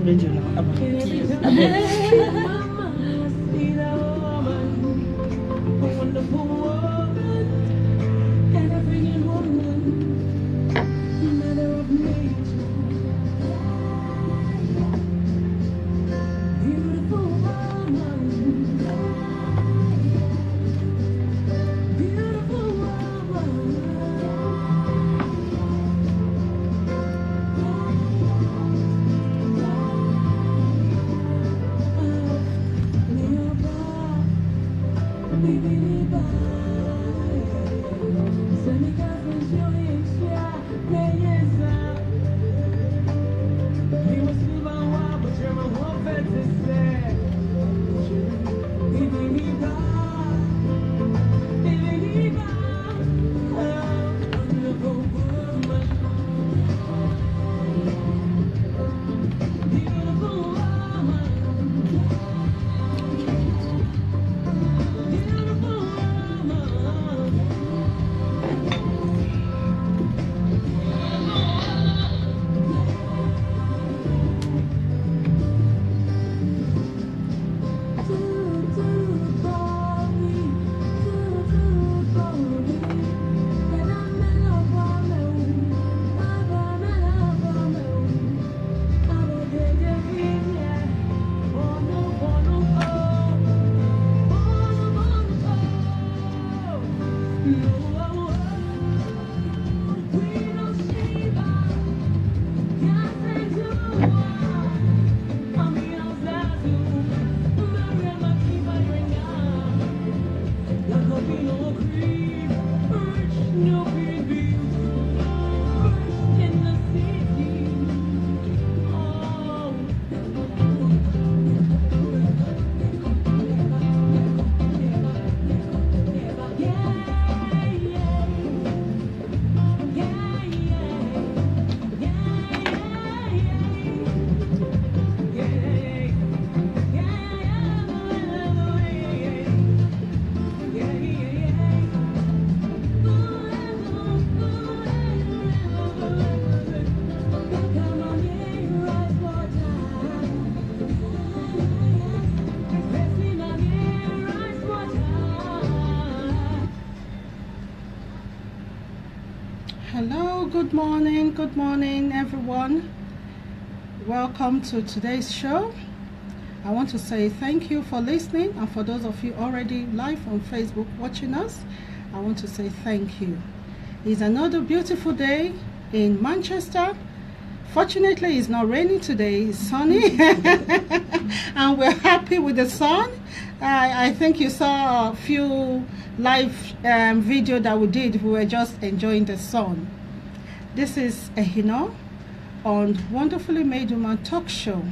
radio now. Hello, good morning everyone. Welcome to today's show. I want to say thank you for listening, and for those of you already live on Facebook watching us, I want to say thank you. It's another beautiful day in Manchester. Fortunately, it's not raining today, it's sunny and we're happy with the sun. I think you saw a few live video that we did. We were just enjoying the sun. This is Ehino on Wonderfully Made Woman Talk Show.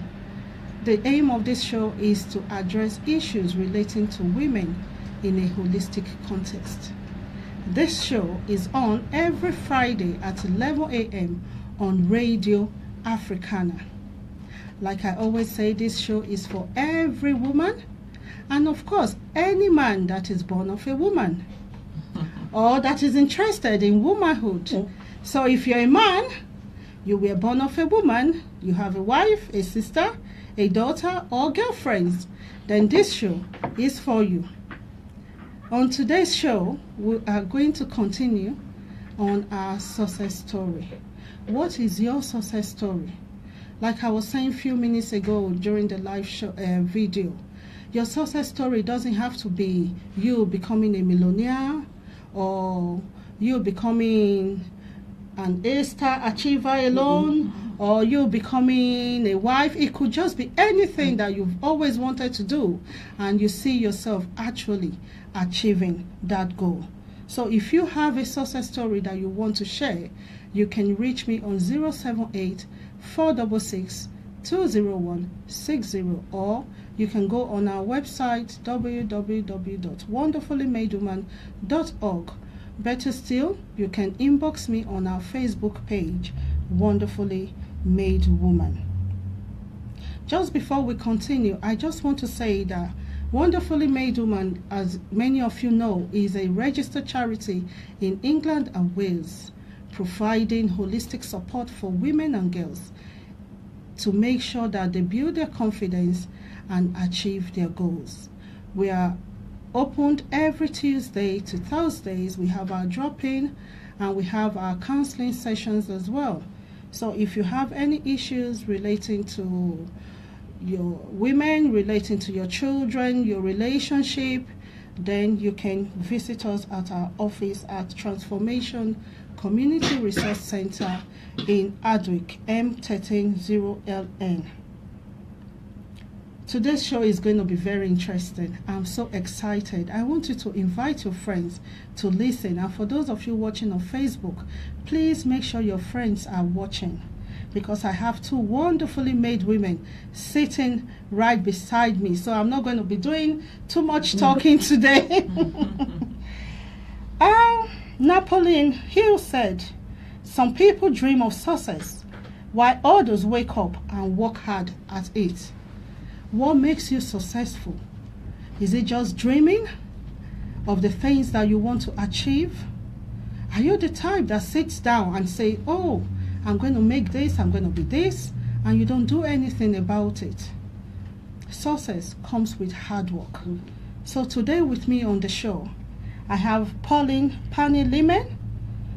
The aim of this show is to address issues relating to women in a holistic context. This show is on every Friday at 11 a.m. on Radio Africana. Like I always say, this show is for every woman, and of course any man that is born of a woman or that is interested in womanhood. So if you're a man, you were born of a woman, you have a wife, a sister, a daughter, or girlfriends, then this show is for you. On today's show, we are going to continue on our success story. What is your success story? Like I was saying a few minutes ago during the live show video, your success story doesn't have to be you becoming a millionaire or you becoming an A-star achiever alone, or you becoming a wife. It could just be anything that you've always wanted to do and you see yourself actually achieving that goal. So if you have a success story that you want to share, you can reach me on 078 466 20160, or you can go on our website www.wonderfullymadewoman.org. Better still, you can inbox me on our Facebook page, Wonderfully Made Woman. Just before we continue, I just want to say that Wonderfully Made Woman, as many of you know, is a registered charity in England and Wales, providing holistic support for women and girls to make sure that they build their confidence and achieve their goals. We are opened every Tuesday to Thursdays. We have our drop-in and we have our counseling sessions as well. So if you have any issues relating to your women, relating to your children, your relationship, then you can visit us at our office at Transformation Community Resource Center in Adwick, M130LN. Today's show is going to be very interesting. I'm so excited. I want you to invite your friends to listen. And for those of you watching on Facebook, please make sure your friends are watching, because I have two wonderfully made women sitting right beside me. So I'm not going to be doing too much talking today. Napoleon Hill said, "Some people dream of success, while others wake up and work hard at it." What makes you successful? Is it just dreaming of the things that you want to achieve? Are you the type that sits down and say, "Oh, I'm going to make this, I'm going to be this," and you don't do anything about it? Success comes with hard work. So today with me on the show, I have Pauline Pani Limen.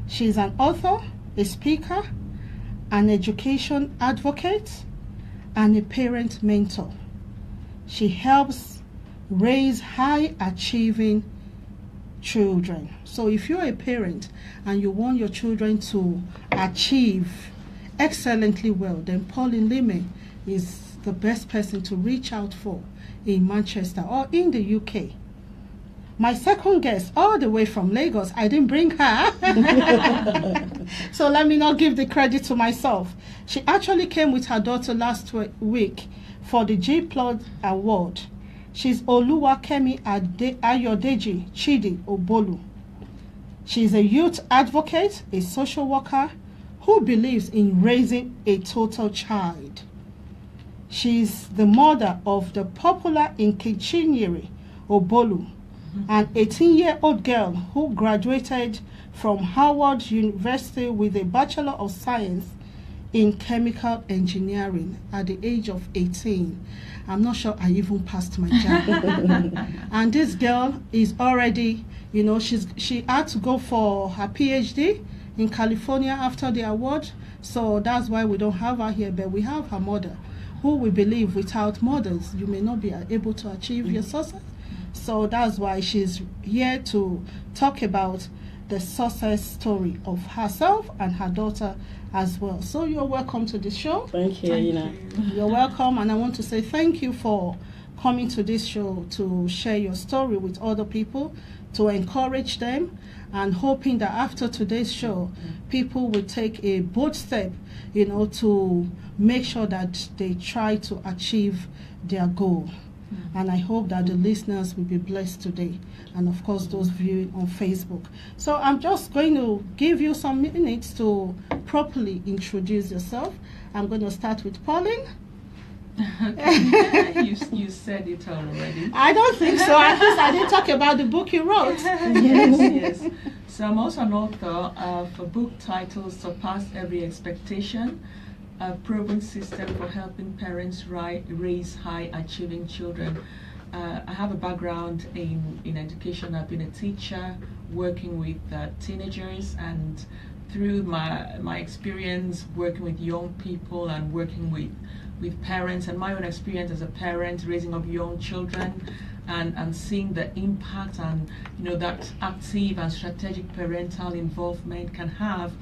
She's an author, a speaker, an education advocate, and a parent mentor. She helps raise high-achieving children. So if you're a parent and you want your children to achieve excellently well, then Pauline Limen is the best person to reach out for in Manchester or in the UK. My second guest, all the way from Lagos, I didn't bring her. So let me not give the credit to myself. She actually came with her daughter last week for the G+ Award. She's Oluwakemi Ayodeji Chidi Obolu. She's a youth advocate, a social worker who believes in raising a total child. She's the mother of the popular Nkechinyere Obolu, an 18-year-old girl who graduated from Howard University with a Bachelor of Science in Chemical Engineering at the age of 18. I'm not sure I even passed my JAMB. And this girl is already, she had to go for her PhD in California after the award. So that's why we don't have her here, but we have her mother, who we believe without mothers, you may not be able to achieve your success. So that's why she's here to talk about the success story of herself and her daughter as well. So you're welcome to the show. Thank you, Ina. You're welcome, and I want to say thank you for coming to this show to share your story with other people, to encourage them, and hoping that after today's show, people will take a bold step, to make sure that they try to achieve their goal. And I hope that the listeners will be blessed today, and of course those viewing on Facebook. So I'm just going to give you some minutes to properly introduce yourself. I'm going to start with Pauline. Okay. You said it already. I don't think so. At least I didn't talk about the book you wrote. Yes. So I'm also an author of a book titled "Surpass Every Expectation: A Proven System for Helping Parents Raise High-Achieving Children." I have a background in education. I've been a teacher working with teenagers, and through my experience working with young people and working with parents, and my own experience as a parent raising up young children, and seeing the impact and that active and strategic parental involvement can have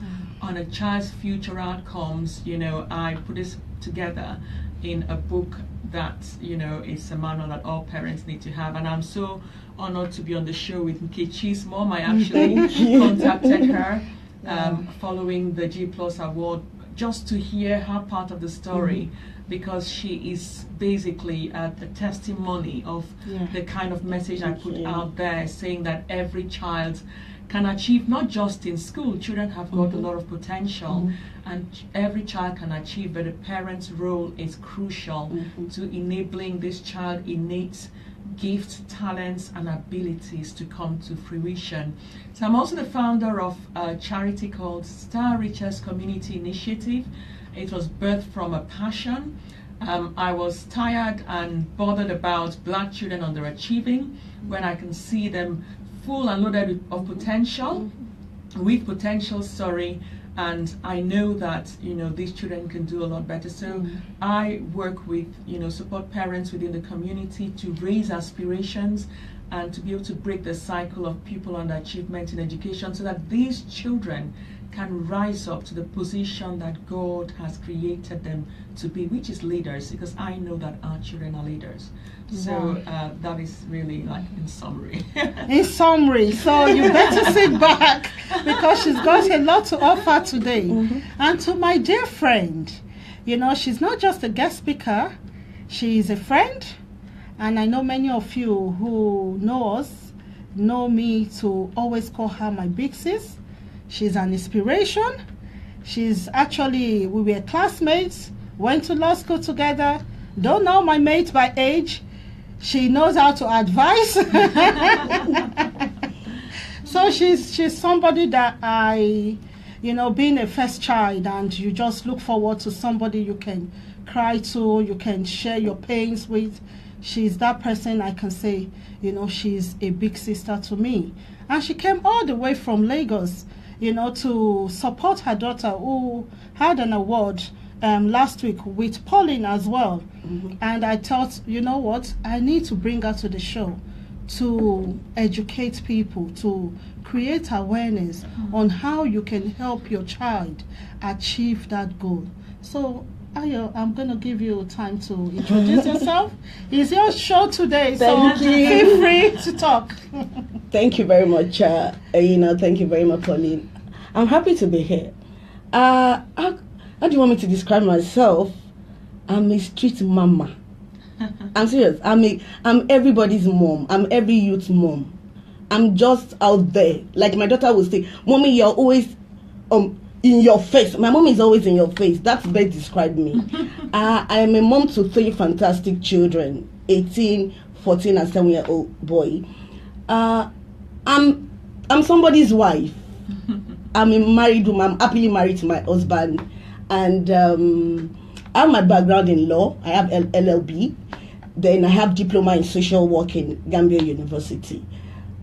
on a child's future outcomes, I put this together in a book that is a manual that all parents need to have. And I'm so honored to be on the show with Nkechi's mom. I actually contacted her following the G+ Award just to hear her part of the story, because she is basically a testimony of the kind of message I put out there, saying that every child can achieve, not just in school. Children have got a lot of potential, and every child can achieve, but the parent's role is crucial to enabling this child innate gifts, talents, and abilities to come to fruition. So I'm also the founder of a charity called Star Riches Community Initiative, It was birthed from a passion. I was tired and bothered about black children underachieving when I can see them full and loaded of potential, and I know that these children can do a lot better. So I work with support parents within the community to raise aspirations and to be able to break the cycle of pupil underachievement in education, so that these children can rise up to the position that God has created them to be, which is leaders, because I know that our children are leaders. So that is really like in summary. In summary, so you better sit back because she's got a lot to offer today. And to my dear friend, she's not just a guest speaker, she is a friend. And I know many of you who know us know me to always call her my big sis. She's an inspiration. She's actually, we were classmates, went to law school together. Don't know my mate by age. She knows how to advise. So she's somebody that I, being a first child, and you just look forward to somebody you can cry to, you can share your pains with. She's that person I can say, she's a big sister to me. And she came all the way from Lagos, to support her daughter, who had an award last week with Pauline as well. And I thought, what, I need to bring her to the show to educate people, to create awareness on how you can help your child achieve that goal. So Ayo, I'm going to give you time to introduce yourself. It's your show today, so feel free to talk. Thank you very much, thank you very much, Pauline. I'm happy to be here. How do you want me to describe myself? I'm a street mama. I'm serious. I'm everybody's mom. I'm every youth's mom. I'm just out there. Like my daughter will say, Mommy, you're always in your face. My mom is always in your face. That's best described me. I am a mom to 3 fantastic children, 18, 14, and 7-year-old boy. I'm somebody's wife. I'm a married woman. I'm happily married to my husband. And I have my background in law. I have LLB. Then I have diploma in social work in Gambia University.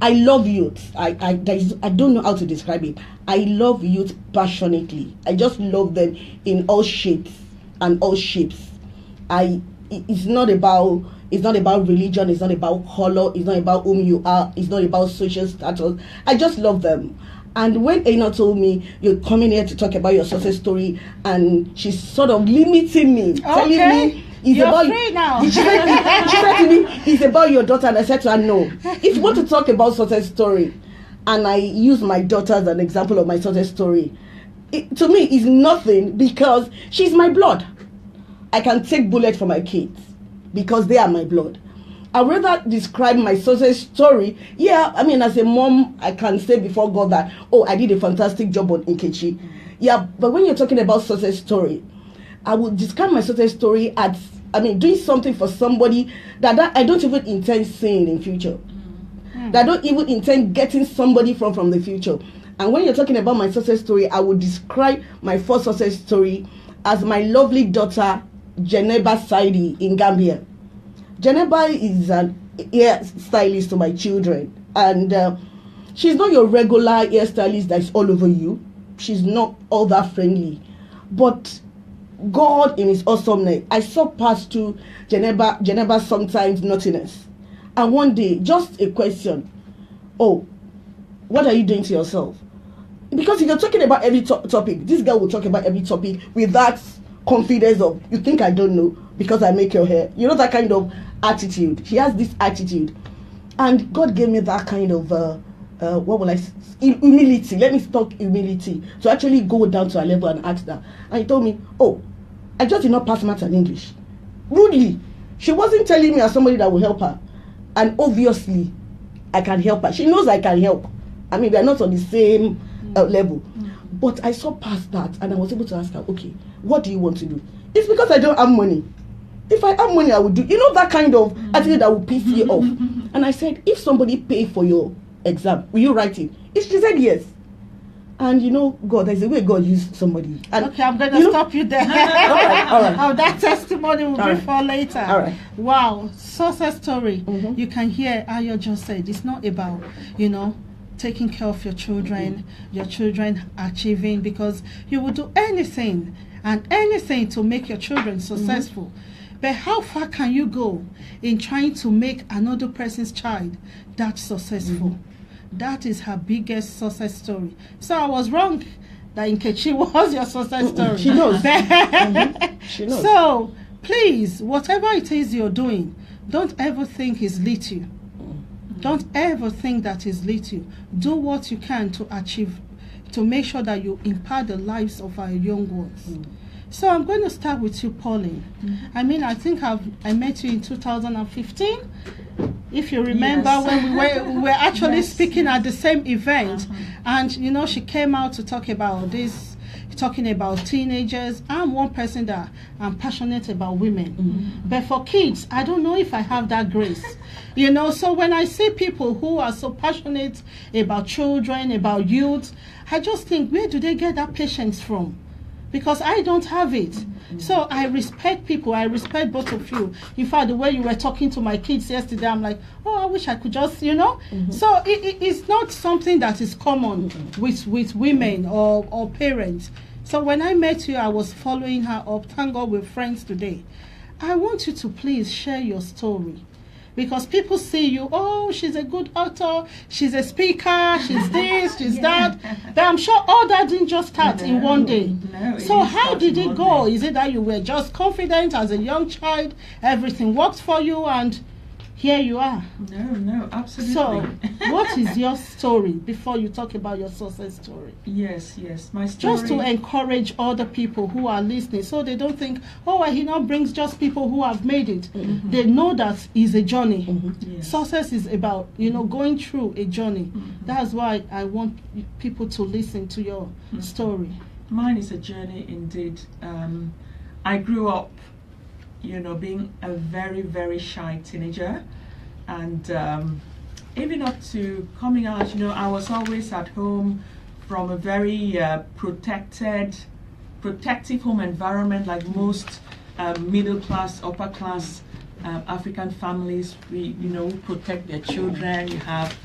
I love youth. I don't know how to describe it. I love youth passionately. I just love them in all shapes and all shapes. It's not about religion. It's not about color. It's not about whom you are. It's not about social status. I just love them. And when Aina told me you're coming here to talk about your success story, and she's sort of limiting me, telling me you're about free now. She said to me, it's about your daughter, and I said to her, no. If you want to talk about success story, and I use my daughter as an example of my success story, to me is nothing, because she's my blood. I can take bullets for my kids because they are my blood. I'd rather describe my success story. Yeah, I mean, as a mom, I can say before God that, I did a fantastic job on Nkechi. Yeah, but when you're talking about success story, I would describe my success story as, doing something for somebody that I don't even intend seeing in future. That I don't even intend getting somebody from the future. And when you're talking about my success story, I would describe my first success story as my lovely daughter, Jeneba Saidi in Gambia. Jeneba is an hairstylist to my children, and she's not your regular hairstylist that's all over you. She's not all that friendly, but God in His awesomeness, I saw past to Jeneba sometimes naughtiness, and one day, just a question, what are you doing to yourself? Because if you're talking about every topic, this girl will talk about every topic with that confidence of, you think I don't know because I make your hair. You know, that kind of attitude. She has this attitude, and God gave me that kind of humility. Let me talk humility to actually go down to her level and ask her. And he told me, I just did not pass maths and English. Rudely. She wasn't telling me as somebody that will help her, and obviously I can help her. She knows I can help. I mean, we are not on the same level, but I saw past that, and I was able to ask her, okay, what do you want to do? It's because I don't have money. If I have money, I would do. You know, that kind of attitude that will piss you off. And I said, if somebody pay for your exam, will you write it? She said yes. And God, there's a way God used somebody. And, Okay, I'm going to stop you there. all right. Oh, that testimony will be for later. All right. Wow, success story. Mhm. You can hear Ayo just said it's not about, taking care of your children, your children achieving, because you will do anything and anything to make your children successful. But how far can you go in trying to make another person's child that successful? That is her biggest success story. So I was wrong that Nkechi was your success story. She knows. She knows. So please, whatever it is you're doing, don't ever think it's little. Don't ever think that is little. Do what you can to achieve, to make sure that you impact the lives of our young ones. So I'm going to start with you, Pauline. I mean, I think I met you in 2015. If you remember, Yes. when we were actually Yes, speaking yes. at the same event, and she came out to talk about this, talking about teenagers. I'm one person that I'm passionate about women, but for kids, I don't know if I have that grace. So when I see people who are so passionate about children, about youth, I just think, where do they get that patience from? Because I don't have it. So I respect people. I respect both of you. In fact, the way you were talking to my kids yesterday, I'm like, I wish I could just, So it's not something that is common with women or parents. So when I met you, I was following her up. Thank God we're friends today. I want you to please share your story. Because people see you, she's a good author, she's a speaker, she's this, she's that. But I'm sure all that didn't just start in one day. No, So how did it go? Is it that you were just confident as a young child, everything worked for you, and here you are? No, absolutely. So, what is your story before you talk about your success story? Yes, my story. Just to encourage other people who are listening, so they don't think, he not brings just people who have made it. They know that it's a journey. Yes. Success is about, going through a journey. That's why I want people to listen to your story. Mine is a journey indeed. I grew up, being a very, very shy teenager, and even up to coming out, I was always at home from a very protective home environment, like most middle class, upper class African families. We protect their children. You have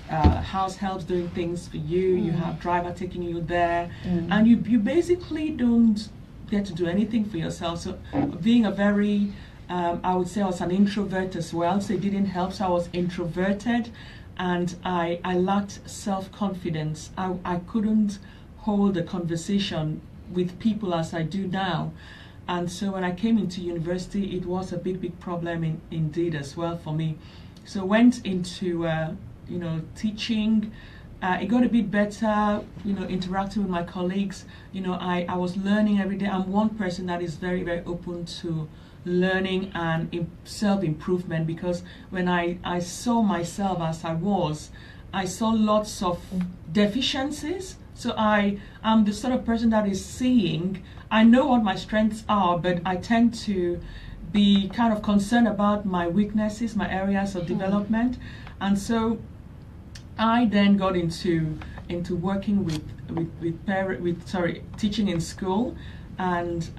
house helps doing things for you. You have driver taking you there, and you basically don't get to do anything for yourself. So being a very I would say I was an introvert as well, so it didn't help. So I was introverted, and I lacked self-confidence. I couldn't hold a conversation with people as I do now. And so when I came into university, it was a big problem indeed as well for me. So went into teaching. It got a bit better, interacting with my colleagues. I was learning every day. I'm one person that is very, very open to learning and self-improvement, because when I saw myself as I saw lots of deficiencies. So I am the sort of person that is seeing, I know what my strengths are, but I tend to be kind of concerned about my weaknesses, my areas of development. And so I then got into working with teaching in school, and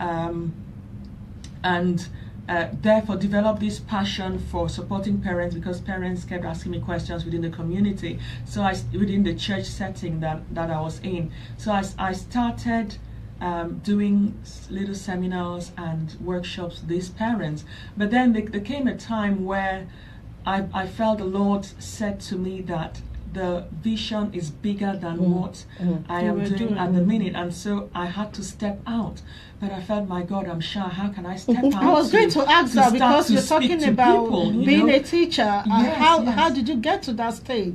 therefore developed this passion for supporting parents, because parents kept asking me questions within the community. So within the church setting that I was in. So I started doing little seminars and workshops with these parents. But then there came a time where I felt the Lord said to me that the vision is bigger than what I am doing at the minute, and so I had to step out. But I felt, my God, I'm shy. How can I step out? I was going to ask that, because you're talking about people, being a teacher. Yes, How did you get to that stage?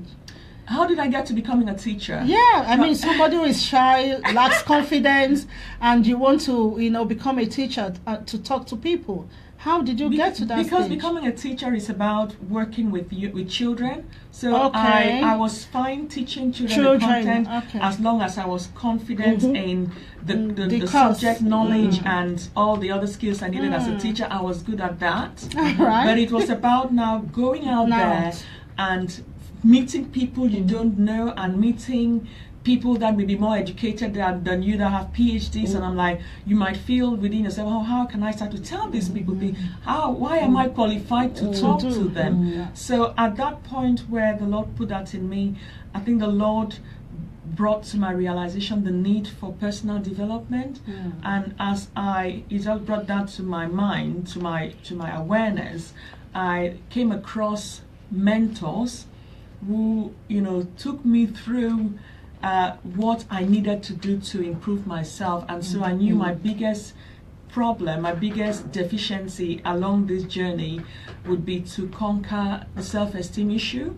How did I get to becoming a teacher? Yeah, I mean, somebody who is shy, lacks confidence, and you want to, become a teacher to talk to people. How did you get to that Because stage? becoming a teacher is about working with children. So Okay. I was fine teaching children the content, okay. as long as I was confident in the course. subject knowledge and all the other skills I needed as a teacher. I was good at that. Right. But it was about now going out there and meeting people you don't know, and meeting people that may be more educated than you, that have PhDs, and I'm like, you might feel within yourself, oh, how can I start to tell these people things? Why am I qualified to talk to them? So at that point where the Lord put that in me, I think the Lord brought to my realization the need for personal development, and as it just brought that to my mind, to my awareness, I came across mentors who, took me through what I needed to do to improve myself. And so I knew my biggest problem, my biggest deficiency along this journey would be to conquer the self-esteem issue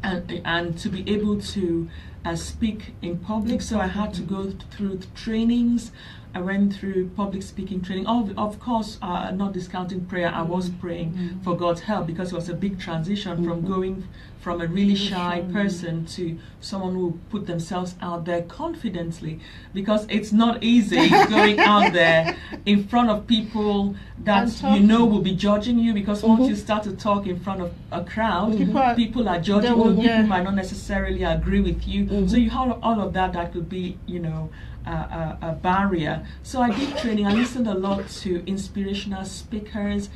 and to be able to speak in public. So I had to go through trainings. I went through public speaking training. Of course, not discounting prayer, I was praying for God's help, because it was a big transition from going from a really shy person to someone who put themselves out there confidently, because it's not easy going out there in front of people that will be judging you, because once you start to talk in front of a crowd, people are judging you, people might not necessarily agree with you. So you have all of that could be, a barrier. So I did training. I listened a lot to inspirational speakers,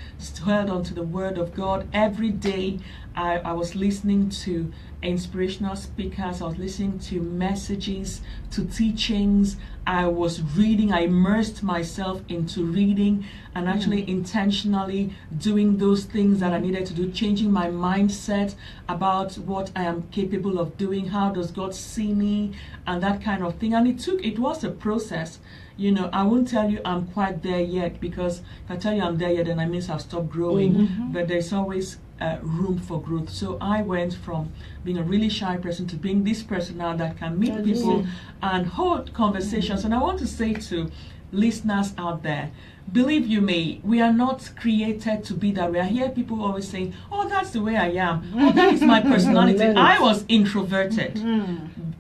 held onto the Word of God. Every day I was listening to inspirational speakers, I was listening to messages, to teachings. I was reading, I immersed myself into reading and actually intentionally doing those things that I needed to do, changing my mindset about what I am capable of doing, how does God see me, and that kind of thing. And it was a process. I won't tell you I'm quite there yet, because if I tell you I'm there yet, then I mean I've stopped growing. But there's always room for growth. So I went from being a really shy person to being this person now that can meet people and hold conversations. And I want to say to listeners out there, believe you me, we are not created to be that way. I hear people always saying, oh, that's the way I am. Oh, that is my personality. I was introverted.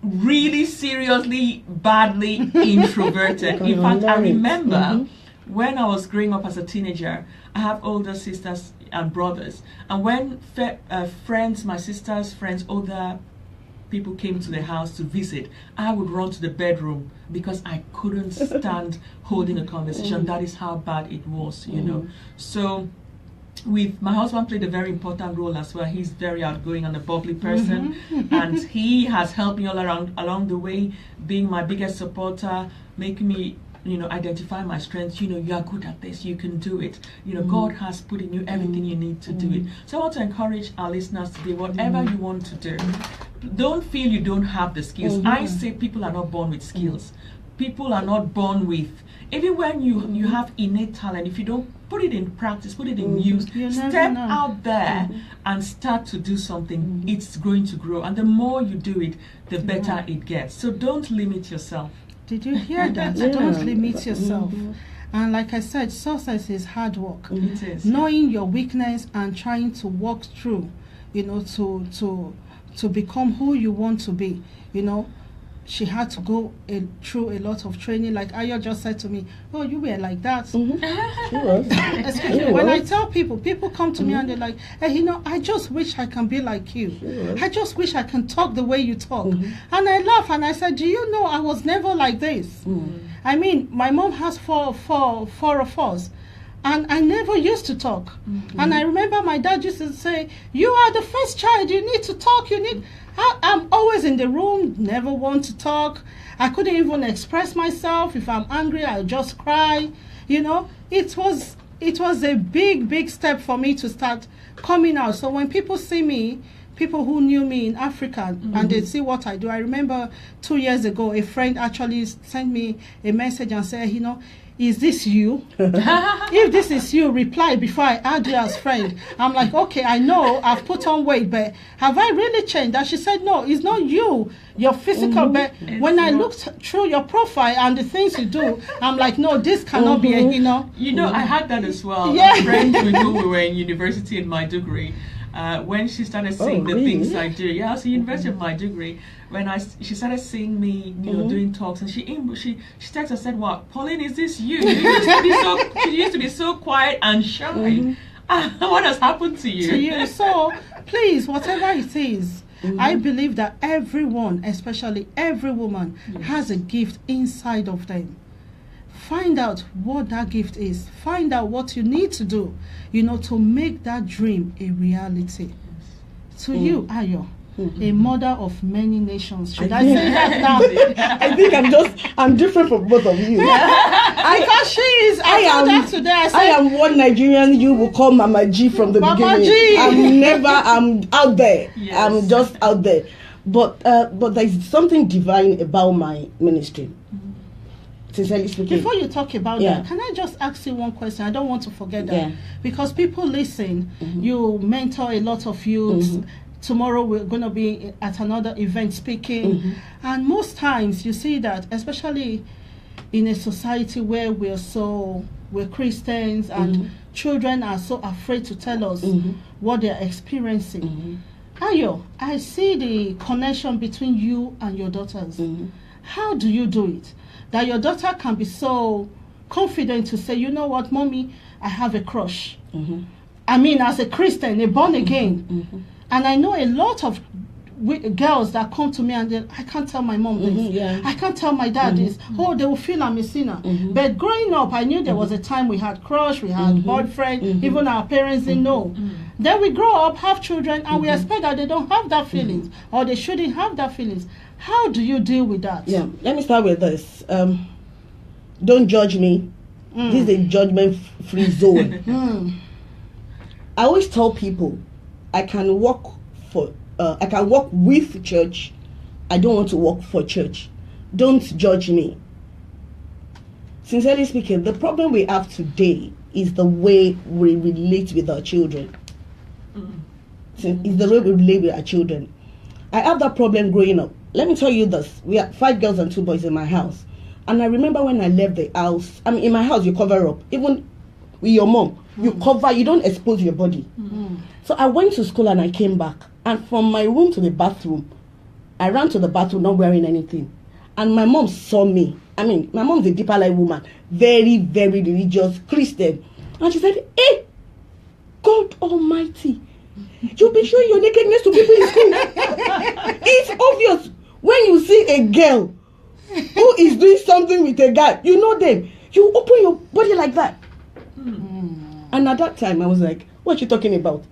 Really seriously, badly introverted. In fact, I remember when I was growing up as a teenager, I have older sisters and brothers. And when my sister's friends, older people came to the house to visit, I would run to the bedroom because I couldn't stand holding a conversation. That is how bad it was, So with my husband played a very important role as well. He's very outgoing and a bubbly person, and he has helped me all along the way, being my biggest supporter, making me identify my strengths. You are good at this, you can do it. God has put in you everything you need to do it. So I want to encourage our listeners today, whatever you want to do, don't feel you don't have the skills. I say people are not born with skills. People are not born with, even when you have innate talent, if you don't put it in practice, put it in use, step out there and start to do something, it's going to grow. And the more you do it, the better it gets. So don't limit yourself. Did you hear that? Don't limit yourself. And like I said, success is hard work. It is. Knowing your weakness and trying to walk through, to become who you want to be. She had to go through a lot of training. Like Ayo just said to me, oh, you were like that. She was. Excuse me. When I tell people come to me and they're like, hey, I just wish I can be like you. I just wish I can talk the way you talk. And I laugh and I said, do you know I was never like this? I mean, my mom has four of us. And I never used to talk. And I remember my dad used to say, you are the first child, you need to talk, I'm always in the room, never want to talk. I couldn't even express myself. If I'm angry, I'll just cry. It was a big step for me to start coming out. So when people see me, people who knew me in Africa, and they see what I do. I remember 2 years ago, a friend actually sent me a message and said, is this you? If this is you, reply before I add you as friend. I'm like, okay, I know I've put on weight, but have I really changed? And she said, no, it's not you, your physical, but when I looked through your profile and the things you do, I'm like, no, this cannot be I had that as well. Yeah. A friend with whom we were in university in Maiduguri, when she started seeing the things I do. Yeah, I was in University of Maiduguri. When she started seeing me, doing talks, and she texted and said, "What, Pauline, is this you? She used to be so quiet and shy. What has happened to you?" So please, whatever it is, I believe that everyone, especially every woman, has a gift inside of them. Find out what that gift is. Find out what you need to do, to make that dream a reality. To you, Ayo, a mother of many nations. Should I say that now? I think I'm different from both of you. Because she is. I am one Nigerian you will call Mama G from the Mama beginning. G. I'm out there. Yes. I'm just out there. But there's something divine about my ministry. Sincerely speaking. Before you talk about that, can I just ask you one question? I don't want to forget that. Because people listen, you mentor a lot of youths. Tomorrow we're going to be at another event speaking. And most times you see that, especially in a society where we're Christians and children are so afraid to tell us what they're experiencing. Ayo, I see the connection between you and your daughters. How do you do it? That your daughter can be so confident to say, you know what, mommy, I have a crush. I mean, as a Christian, a born again. And I know a lot of girls that come to me and then, I can't tell my mom this. I can't tell my dad this. Oh, they will feel I'm a sinner. But growing up, I knew there was a time we had crush, we had boyfriend, even our parents didn't know. Then we grow up, have children, and we expect that they don't have that feelings, or they shouldn't have that feelings. How do you deal with that? Let me start with this. Don't judge me. This is a judgment-free zone. I always tell people, I can walk with church. I don't want to walk for church. Don't judge me. Sincerely speaking, the problem we have today is the way we relate with our children. It's the way we relate with our children. I have that problem growing up. Let me tell you this. We have 5 girls and 2 boys in my house. And I remember when I left the house, I mean, in my house, you cover up. Even with your mom, you cover, you don't expose your body. So I went to school and I came back. And from my room to the bathroom, I ran to the bathroom not wearing anything. And my mom saw me. I mean, my mom's a deeper life woman. Very, very religious Christian. And she said, hey, God Almighty, you'll be showing your nakedness to people in school. It's obvious. When you see a girl who is doing something with a guy, you know them. You open your body like that. And at that time, I was like, what are you talking about?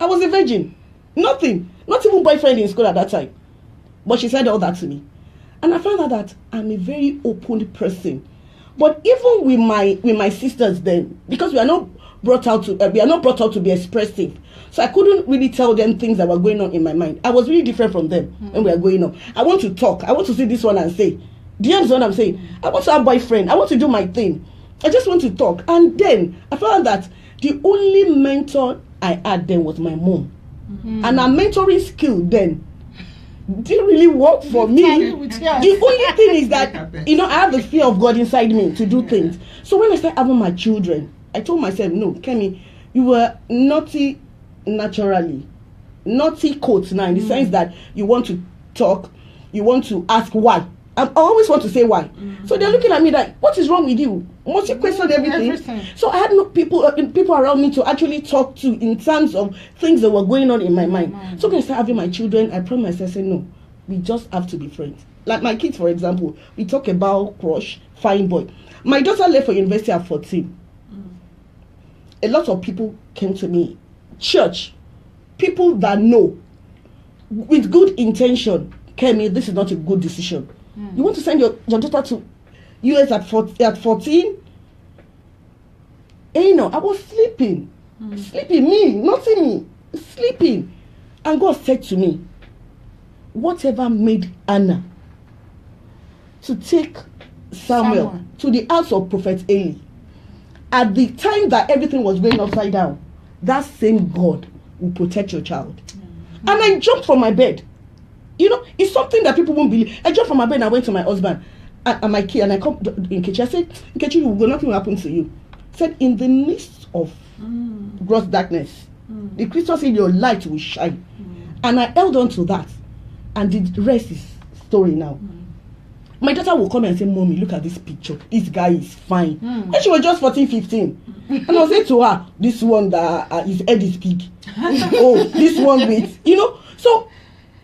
I was a virgin. Nothing. Not even boyfriend in school at that time. But she said all that to me. And I found out that I'm a very open person. But even with my sisters then, because we are not brought out to be expressive. So I couldn't really tell them things that were going on in my mind. I was really different from them when we were growing up. I want to talk. I want to see this one and say, do you understand what I'm saying? I want to have a boyfriend. I want to do my thing. I just want to talk. And then I found out that the only mentor I had then was my mom. And her mentoring skill then didn't really work for me. The only thing is that, I have the fear of God inside me to do things. So when I started having my children, I told myself, no, Kemi, you were naughty naturally. Naughty quotes now, in the sense that you want to talk, you want to ask why. I always want to say why. So they're looking at me like, what is wrong with you? Must you question everything? So I had no people around me to actually talk to in terms of things that were going on in my mind. So when I started having my children, I promised myself, say, no, we just have to be friends. Like my kids, for example, we talk about crush, fine boy. My daughter left for university at 14. A lot of people came to me, church, people that know, with good intention, Kemi, this is not a good decision. You want to send your daughter to US at 14? I was sleeping. Sleeping. And God said to me, whatever made Anna to take Samuel to the house of Prophet Eli, at the time that everything was going upside down, that same God will protect your child. And I jumped from my bed. It's something that people won't believe. I jumped from my bed and I went to my husband and my kid, and I come in Nkechi. I said, Nkechi, nothing will happen to you. I said, in the midst of gross darkness, the Christ in your light will shine. And I held on to that. And the rest is story now. My daughter will come and say, Mommy, look at this picture. This guy is fine. And she was just 14, 15. And I was saying to her, this one that his head is big. Oh, this one with, So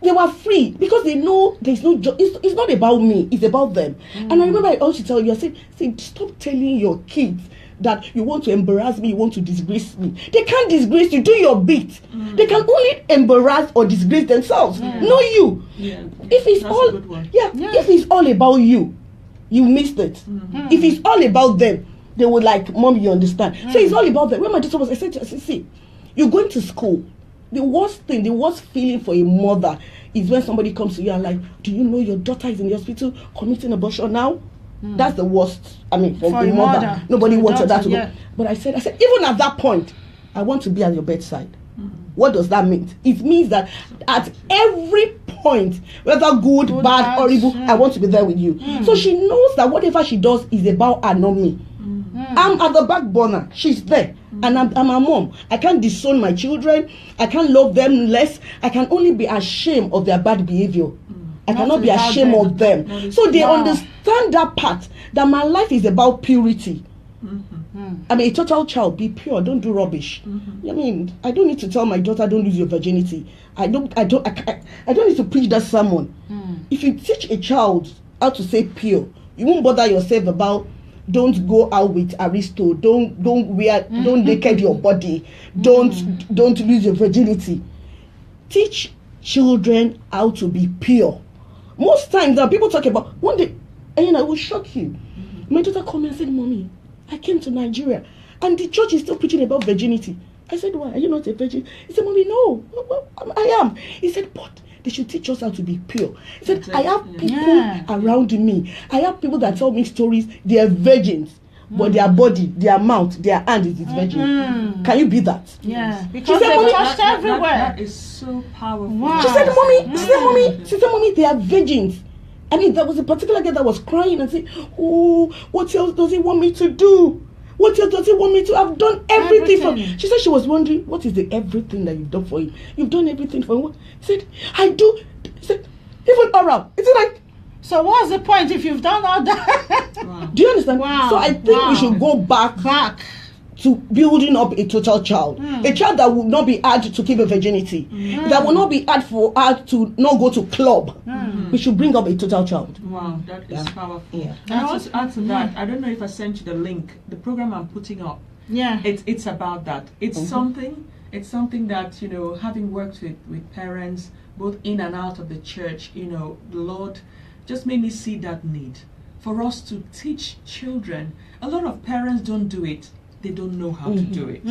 They were free because they know there's no job. It's not about me, it's about them. And I remember I also tell you, I said, stop telling your kids that you want to embarrass me, you want to disgrace me. They can't disgrace you. Do your bit. They can only embarrass or disgrace themselves, not you. Yeah. If it's That's all a good one. if it's all about you, you missed it. If it's all about them, they would like, Mom, you understand. So it's all about them. When my daughter was, I said to her, see, you're going to school. The worst feeling for a mother is when somebody comes to you and like, do you know your daughter is in the hospital committing abortion now? That's the worst. I mean, for a mother. Nobody wants that to go. But I said, even at that point, I want to be at your bedside. What does that mean? It means that at every point, whether good, bad, horrible, I want to be there with you. So she knows that whatever she does is about her, not me. I'm at the back burner. She's there. And I'm a mom. I can't disown my children. I can't love them less. I can only be ashamed of their bad behavior. I cannot be ashamed of them. So they understand that part, that my life is about purity. I'm a total child. Be pure. Don't do rubbish. I mean, I don't need to tell my daughter, don't lose your virginity. I don't need to preach that sermon. If you teach a child how to say pure, you won't bother yourself about don't go out with Aristo, don't naked your body, don't lose your virginity. Teach children how to be pure. Most times now people talk about one day, and I will shock you. My daughter called me and said, Mommy, I came to Nigeria and the church is still preaching about virginity. I said, why? Are you not a virgin? He said, Mommy, no, I am. He said, but they should teach us how to be pure. He said, I have people around me. I have people that tell me stories. They are virgins, but their body, their mouth, their hand is virgin. Can you be that? Yeah, because they touched everywhere. That is so powerful. Wow. She said, Mommy, they are virgins. I mean, there was a particular girl that was crying and saying, oh, what else does he want me to do? What else does he want me to? I've done everything for him. She said she was wondering, what is the everything that you've done for him? You've done everything for him. He said, I do. He said, even oral. Is it like? So what's the point if you've done all that? Wow. Do you understand? Wow. So I think we should go back to building up a total child. A child that will not be hard to keep a virginity. That will not be hard for her to not go to club. We should bring up a total child. Wow, that is powerful. Yeah. And I want to add to that, I don't know if I sent you the link, the program I'm putting up. Yeah. It's about that. It's something that, you know, having worked with parents, both in and out of the church, you know, the Lord just made me see that need for us to teach children. A lot of parents don't do it. They don't know how to do it.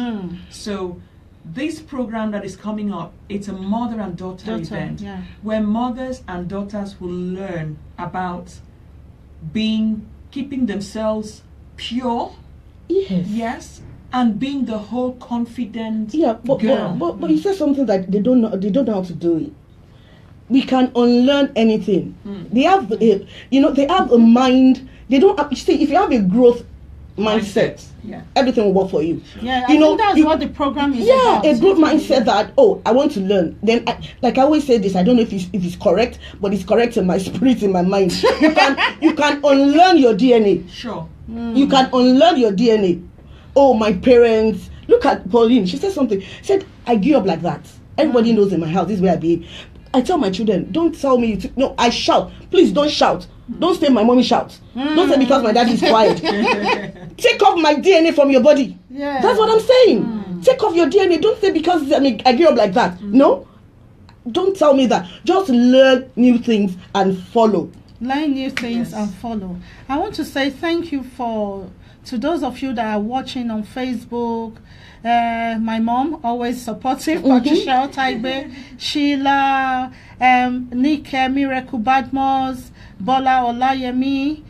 So this program that is coming up, it's a mother and daughter event where mothers and daughters will learn about keeping themselves pure. Yes. And being the whole confident girl. But you said something that they don't know how to do it. We can unlearn anything. They have they have a mind. They don't see, if you have a growth mindset, everything will work for you. Yeah, I think that's what the program is about. A growth mindset that, I want to learn. Then, like I always say this, I don't know if it's correct, but it's correct in my spirit, in my mind. You can unlearn your DNA. Sure. You can unlearn your DNA. Oh, my parents. Look at Pauline. She said something. She said, I grew up like that. Everybody knows in my house, this is where I behave. I tell my children, don't tell me. No, I shout. Please don't shout. Don't say my mommy shouts. Don't say because my daddy is quiet. Take off my DNA from your body. Yeah. That's what I'm saying. Take off your DNA. Don't say because I grew up like that. No. Don't tell me that. Just learn new things and follow. Learn new things and follow. I want to say thank you to those of you that are watching on Facebook. My mom, always supportive, Patricia Otaibe, Sheila, Nick Miracle Badmos, Bola Olayemi,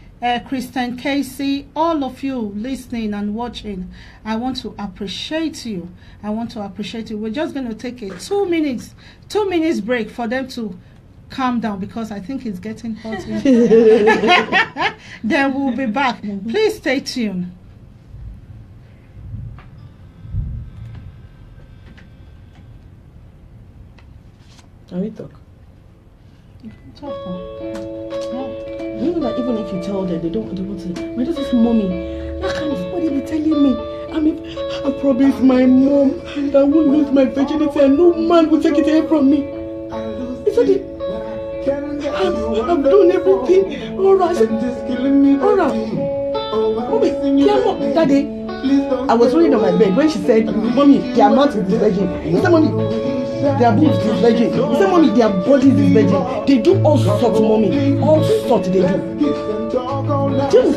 Kristen Casey, all of you listening and watching. I want to appreciate you. We're just going to take a 2 minutes break for them to calm down, because I think it's getting hot in here. Then we'll be back. Please stay tuned. Can we talk? Talk. You know that even if you tell them, they want to. My daughter says, Mommy, how can somebody be telling me? I promised my mom that I won't lose my virginity and no man will take it away from me. He So I'm doing everything. Alright. I said, alright. Mommy, Daddy. I was rolling on my bed when she said, Mommy, their mouth is virgin. He said, Mommy, their boobs is virgin. He said, Mommy, their bodies is virgin. They do all sorts, Mommy. All sorts they do. Do you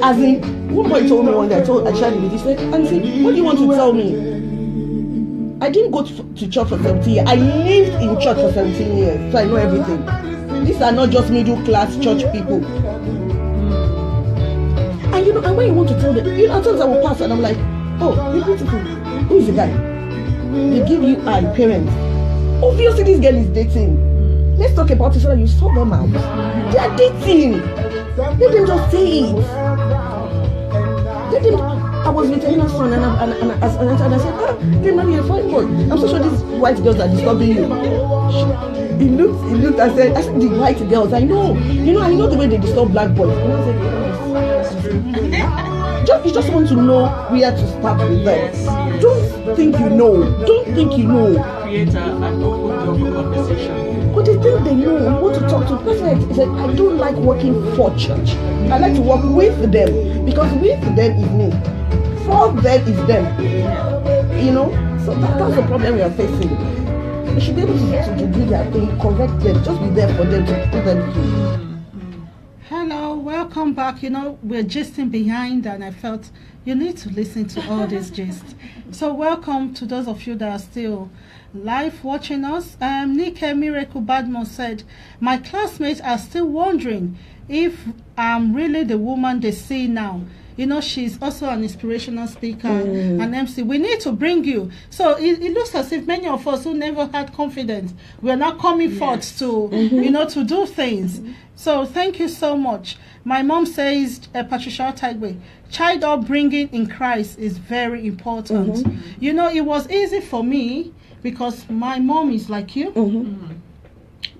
As in, one boy told me one day, I shared it with him. He said, Auntie, what do you want to tell me? I didn't go to church for 17 years. I lived in church for 17 years, so I know everything. These are not just middle class church people. And you know, and when you want to tell them, you know, sometimes I will pass and I'm like, oh, you're beautiful. Who is the guy? They give you parents. Obviously, this girl is dating. Let's talk about it so that you sort them out. They are dating. Let them just say it. Let them. I was with Elena's son and I said, you're not a fine boy. I'm so sure these white girls are disturbing you. He looked, I said, the white girls, I know. You know, I know the way they disturb black boys. And I said, yes. You just want to know where to start with them. Yes. Don't think you know. Don't think you know. Create an open door for conversation. But they think they know. You want to talk to. That's why I said, I don't like working for church. I like to work with them. Because with them is me. For them is them. You know? So that's the problem we are facing. They should be able to do their thing, correct them, just be there for them to put them through. Hello, welcome back. You know, we're gisting behind and I felt you need to listen to all this gist. So welcome to those of you that are still live watching us. Nike Miracle Badmo said, my classmates are still wondering if I'm really the woman they see now. You know, she's also an inspirational speaker, an MC. We need to bring you. So it looks as if many of us who never had confidence, we're now coming forth to, you know, to do things. So thank you so much. My mom says, Patricia Taigwe, child upbringing in Christ is very important. You know, it was easy for me because my mom is like you.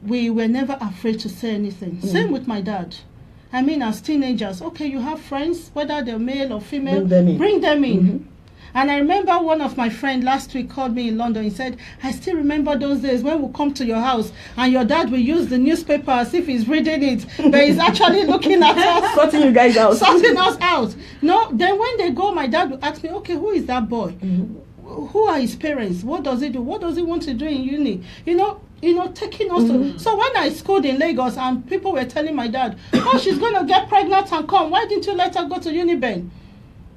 We were never afraid to say anything. Same with my dad. I mean, as teenagers, okay, you have friends, whether they're male or female, bring them in. And I remember one of my friends last week called me in London. He said, I still remember those days when we come to your house and your dad will use the newspaper as if he's reading it, but he's actually looking at us. Sorting you guys out. Sorting us out. No, then when they go, my dad will ask me, okay, who is that boy? Who are his parents? What does he do? What does he want to do in uni? You know, taking us to. So when I schooled in Lagos and people were telling my dad, oh, she's going to get pregnant and come. Why didn't you let her go to Uniben?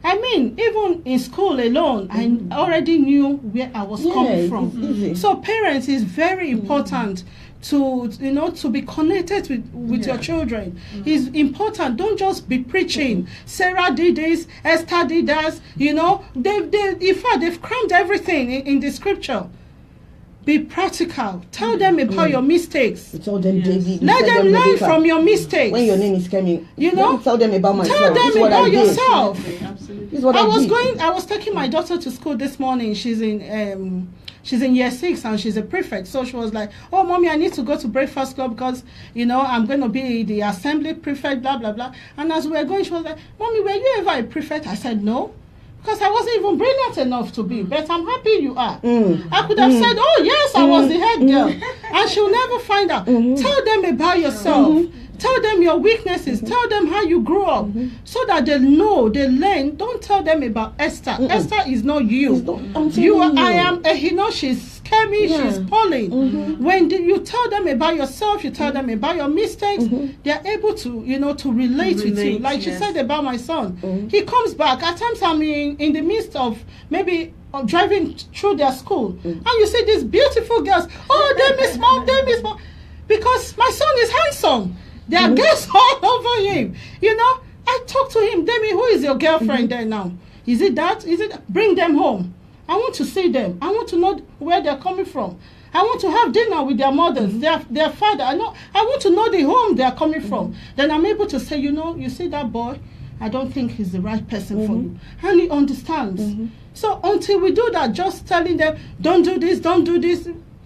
I mean, even in school alone, I already knew where I was coming from. So parents is very important to, you know, to be connected with your children. It's important. Don't just be preaching. Sarah did this, Esther did that. You know, in fact, they've crammed everything in the scripture. Be practical. Tell them about your mistakes. Tell them, David. Let them learn from your mistakes. When your name is coming, you know, tell them about myself. Tell them about yourself. I was taking my daughter to school this morning. She's in year 6 and she's a prefect. So she was like, oh, mommy, I need to go to breakfast club because, you know, I'm going to be the assembly prefect, blah, blah, blah. And as we were going, she was like, mommy, were you ever a prefect? I said, no. Because I wasn't even brilliant enough to be, but I'm happy you are. I could have said, oh, yes, I was the head girl. And she'll never find out. Tell them about yourself. Tell them your weaknesses. Tell them how you grew up. So that they know, they learn. Don't tell them about Esther. Esther is not you. I am, you know, she's Kemi, she's Pauline. When you tell them about yourself, you tell them about your mistakes, they're able to, you know, to relate with you. Like she said about my son. He comes back. At times I'm in the midst of maybe driving through their school. And you see these beautiful girls. Oh, they miss mom, they miss mom. Because my son is handsome. There are girls all over him. You know, I talk to him, Demi, who is your girlfriend there now? Is it that? Is it? Bring them home. I want to see them. I want to know where they're coming from. I want to have dinner with their mothers, their father. I want to know the home they're coming from. Then I'm able to say, you know, you see that boy? I don't think he's the right person for you. And he understands. So until we do that, just telling them, don't do this,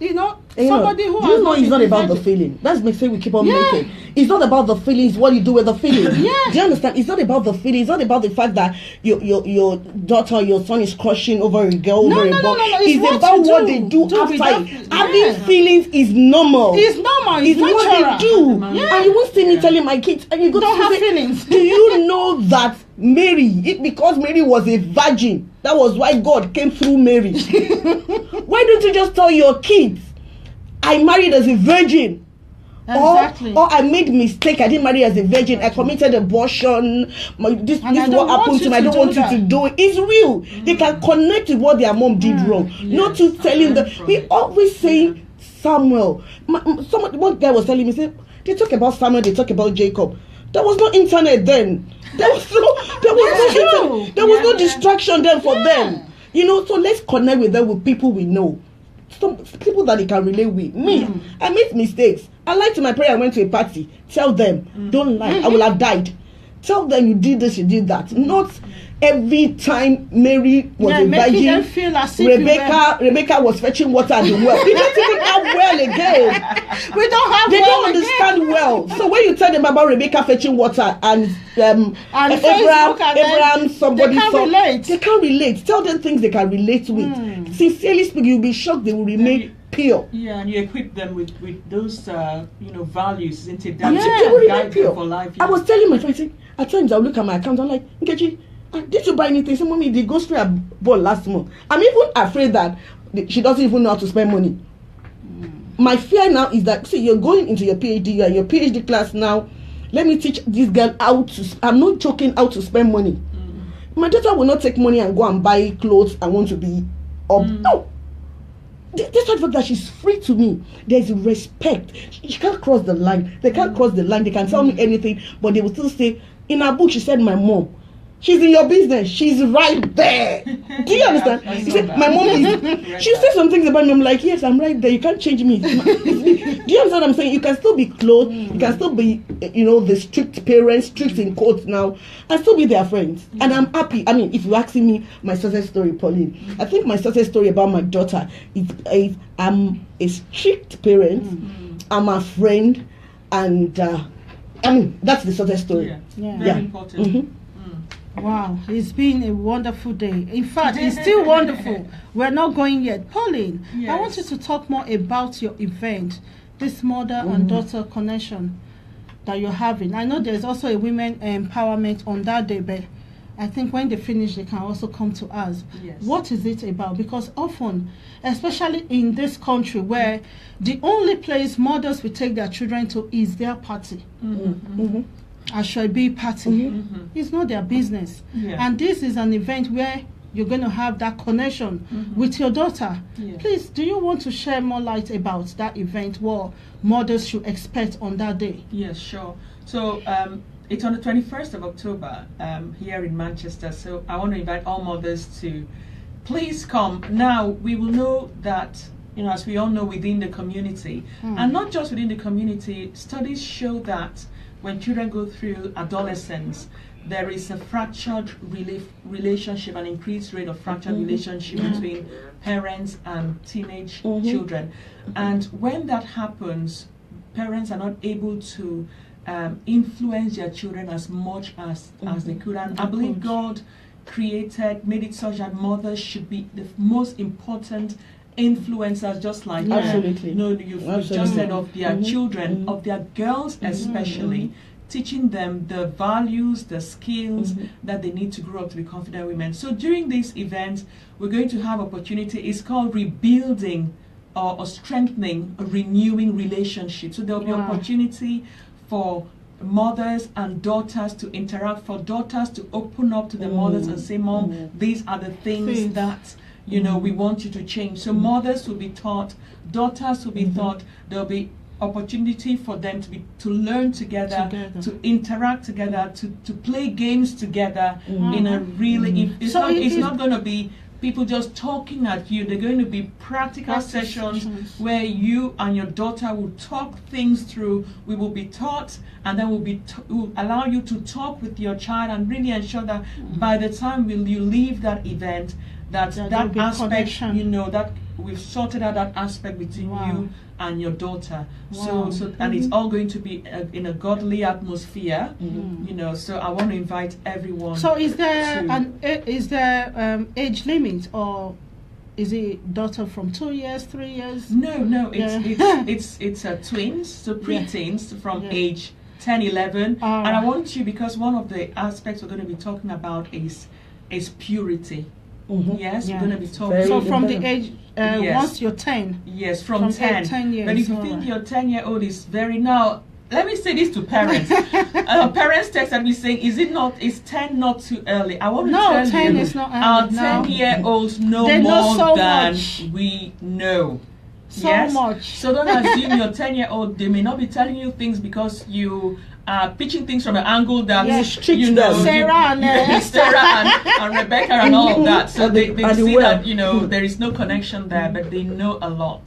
Somebody who do you has know it's not been about the virgin. feeling. That's mistake we keep on Yeah. making. It's not about the feeling, it's what you do with the feeling. Yeah. Do you understand? It's not about the feeling. It's not about the fact that your daughter, your son is crushing over a girl, No, over no, a no, boy. no, no. It's It's about what what you they do do after without- it. Having yeah. feelings is normal. It's normal. It's It's what natural. they do. Yeah. And you won't see me telling my kids, and you go Don't to have say, feelings. do you know that Mary, because Mary was a virgin, that was why God came through Mary? Why don't you just tell your kids, I married as a virgin? Exactly. Or I made mistake, I didn't marry as a virgin, I committed abortion, this And I is don't what want happened to you me, I to don't do want that. you to do it. It's real. They can connect with what their mom did wrong. Not to Yes, telling them. learn from We it. always say Samuel. One guy was telling me, say, they talk about Samuel, they talk about Jacob. There was no internet then. There was no internet. There was no distraction then for them. So let's connect with them, with people we know. Some people that they can relate with. Me, I made mistakes. I lied to my parents. I went to a party. Tell them, don't lie. I will have died. Tell them you did this, you did that. Not every time Mary was a making them virgin. feel as if Rebecca was fetching water at the well. They don't even have well again. we don't have. They well don't again. understand well. So when you tell them about Rebecca fetching water and Facebook and Abraham, somebody they can't saw, relate. they can't relate. Tell them things they can relate with. Sincerely speaking, you'll be shocked they will remain pure. Yeah, and you equip them with those values, isn't it? Yeah. That They will remain guide them pure. for life. I was telling my friends, at times I'll look at my account, I'm like, Nkechi, did you buy anything? Say, mommy, they go straight a ball last month. I'm even afraid that she doesn't even know how to spend money. My fear now is that, see, you're going into your PhD, you're in your PhD class now. Let me teach this girl how to, I'm not joking, how to spend money. My daughter will not take money and go and buy clothes and want to be up. No. Despite the fact that she's free to me, there's respect. She can't cross the line. They can't cross the line. They can tell me anything, but they will still say, in her book, she said, my mom. She's in your business. She's right there. Do you understand? You say, my mom is. She'll say some things about me. I'm like, yes, I'm right there. You can't change me. Do you understand what I'm saying? You can still be close. You can still be, the strict parents, strict in quotes now, and still be their friends. And I'm happy. I mean, if you're asking me my success story, Pauline, I think my success story about my daughter is I'm a strict parent. I'm a friend, and that's the success story. Very important. Wow, it's been a wonderful day. In fact, it's still wonderful. We're not going yet. Pauline, I want you to talk more about your event, this mother and daughter connection that you're having. I know there's also a women empowerment on that day, but I think when they finish, they can also come to us. Yes. What is it about? Because often, especially in this country where the only place mothers will take their children to is their party. Ashwebi party. It's not their business. And this is an event where you're going to have that connection with your daughter. Please, do you want to share more light about that event, what mothers should expect on that day? Yes, sure. So it's on the 21st of October here in Manchester. So I want to invite all mothers to please come. Now, we will know that, as we all know, within the community, and not just within the community, studies show that when children go through adolescence, there is a fractured relationship, an increased rate of fractured relationship between parents and teenage children. And when that happens, parents are not able to influence their children as much as they could. And I believe God made it such that mothers should be the most important influencers, just like Absolutely. You've just said, of their children, of their girls especially, teaching them the values, the skills that they need to grow up to be confident women. So during this event, we're going to have opportunity. It's called rebuilding or strengthening, renewing relationships. So there'll be opportunity for mothers and daughters to interact, for daughters to open up to the mothers and say, Mom, these are the things that we want you to change. So mothers will be taught, daughters will be taught. There'll be opportunity for them to learn together, to interact together, to play games together in a really. It's not going to be people just talking at you. They're going to be practical sessions where you and your daughter will talk things through. We will be taught, and then we'll allow you to talk with your child and really ensure that by the time you leave that event, that there'll that be aspect, connection. you know, that we've sorted out that aspect between Wow. you and your daughter. Wow. So and it's all going to be in a godly atmosphere, you know. So I want to invite everyone. So is there to- age limit, or is it daughter from 2 years, 3 years? No, Yeah. it's twins, so preteens from Yeah. age 10, 11. Ah. And I want you, because one of the aspects we're going to be talking about is purity. Mhm. Yes, Yeah. we're going to be talking. Very So from the important. age Yes. once you're 10. Yes, from From 10. 10 years, But if you alright. think your 10-year-old is very now, let me say this to parents. Parents text me saying, is 10 not too early? I want to No, tell 10 you, is not our early, no. 10-year-olds know They know more so than much. we know. So Yes? much. So don't assume your 10-year-old, they may not be telling you things because you are pitching things from an angle that Yeah. Strict you know, them. Sarah and, Sarah and Rebecca and all of that. So they And see well. that, you know, there is no connection there, but they know a lot.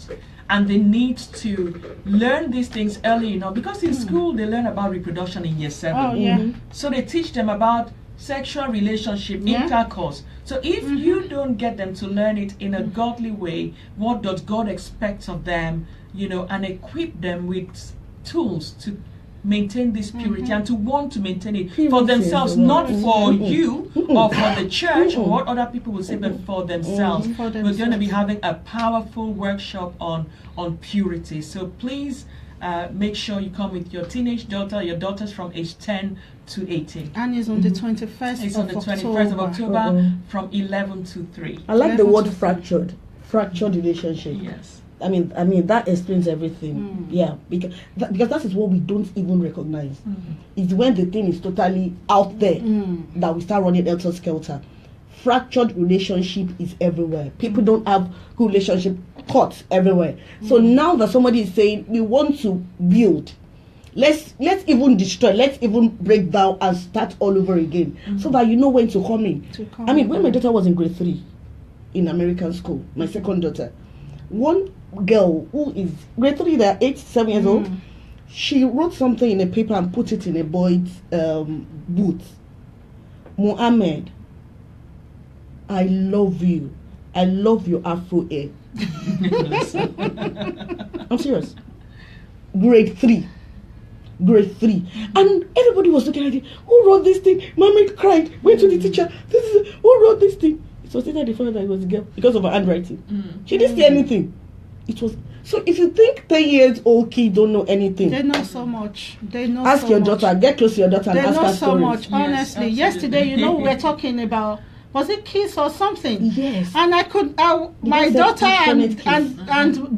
And they need to learn these things early, you know, because in school they learn about reproduction in year 7. Oh yeah. So they teach them about sexual relationship, Yeah. intercourse. So if you don't get them to learn it in a godly way, what does God expect of them, you know, and equip them with tools to maintain this purity and to want to maintain it for Purity themselves, is the not word. for you or for the church or what other people will say, but for themselves. For We're going to be themselves. having a powerful workshop on purity. So please make sure you come with your teenage daughter, your daughters from age 10 to 18. And it's on the 21st It's of on the October. 21st of October Uh-oh. from 11 to 3. I like the 11 word to fractured relationship. Yes. I mean that explains everything. Yeah, because that is what we don't even recognize. It's when the thing is totally out there that we start running helter skelter. Fractured relationship is everywhere. People don't have good relationship, cuts everywhere. So now that somebody is saying we want to build, let's even destroy, let's even break down and start all over again, so that you know when to come in. I mean, when my daughter was in grade 3 in American school, my second daughter, one girl who is grade 3, they're 8, 7 years old, she wrote something in a paper and put it in a boy's boot. Mohammed, I love you. I love your afro hair. I'm serious. Grade 3. And everybody was looking at it. Who wrote this thing? Mommy cried, went to the teacher. Who wrote this thing? It was later they found out that it was a girl because of her handwriting. She didn't say anything. It was so. If you think 10 years old kids don't know anything, They know so much. They know ask so your much. daughter. Get close to your daughter and They ask know her so stories. much. Yes, Honestly, absolutely. yesterday, you know, we were talking about, was it kiss or something? Yes. And I could, my said daughter passionate and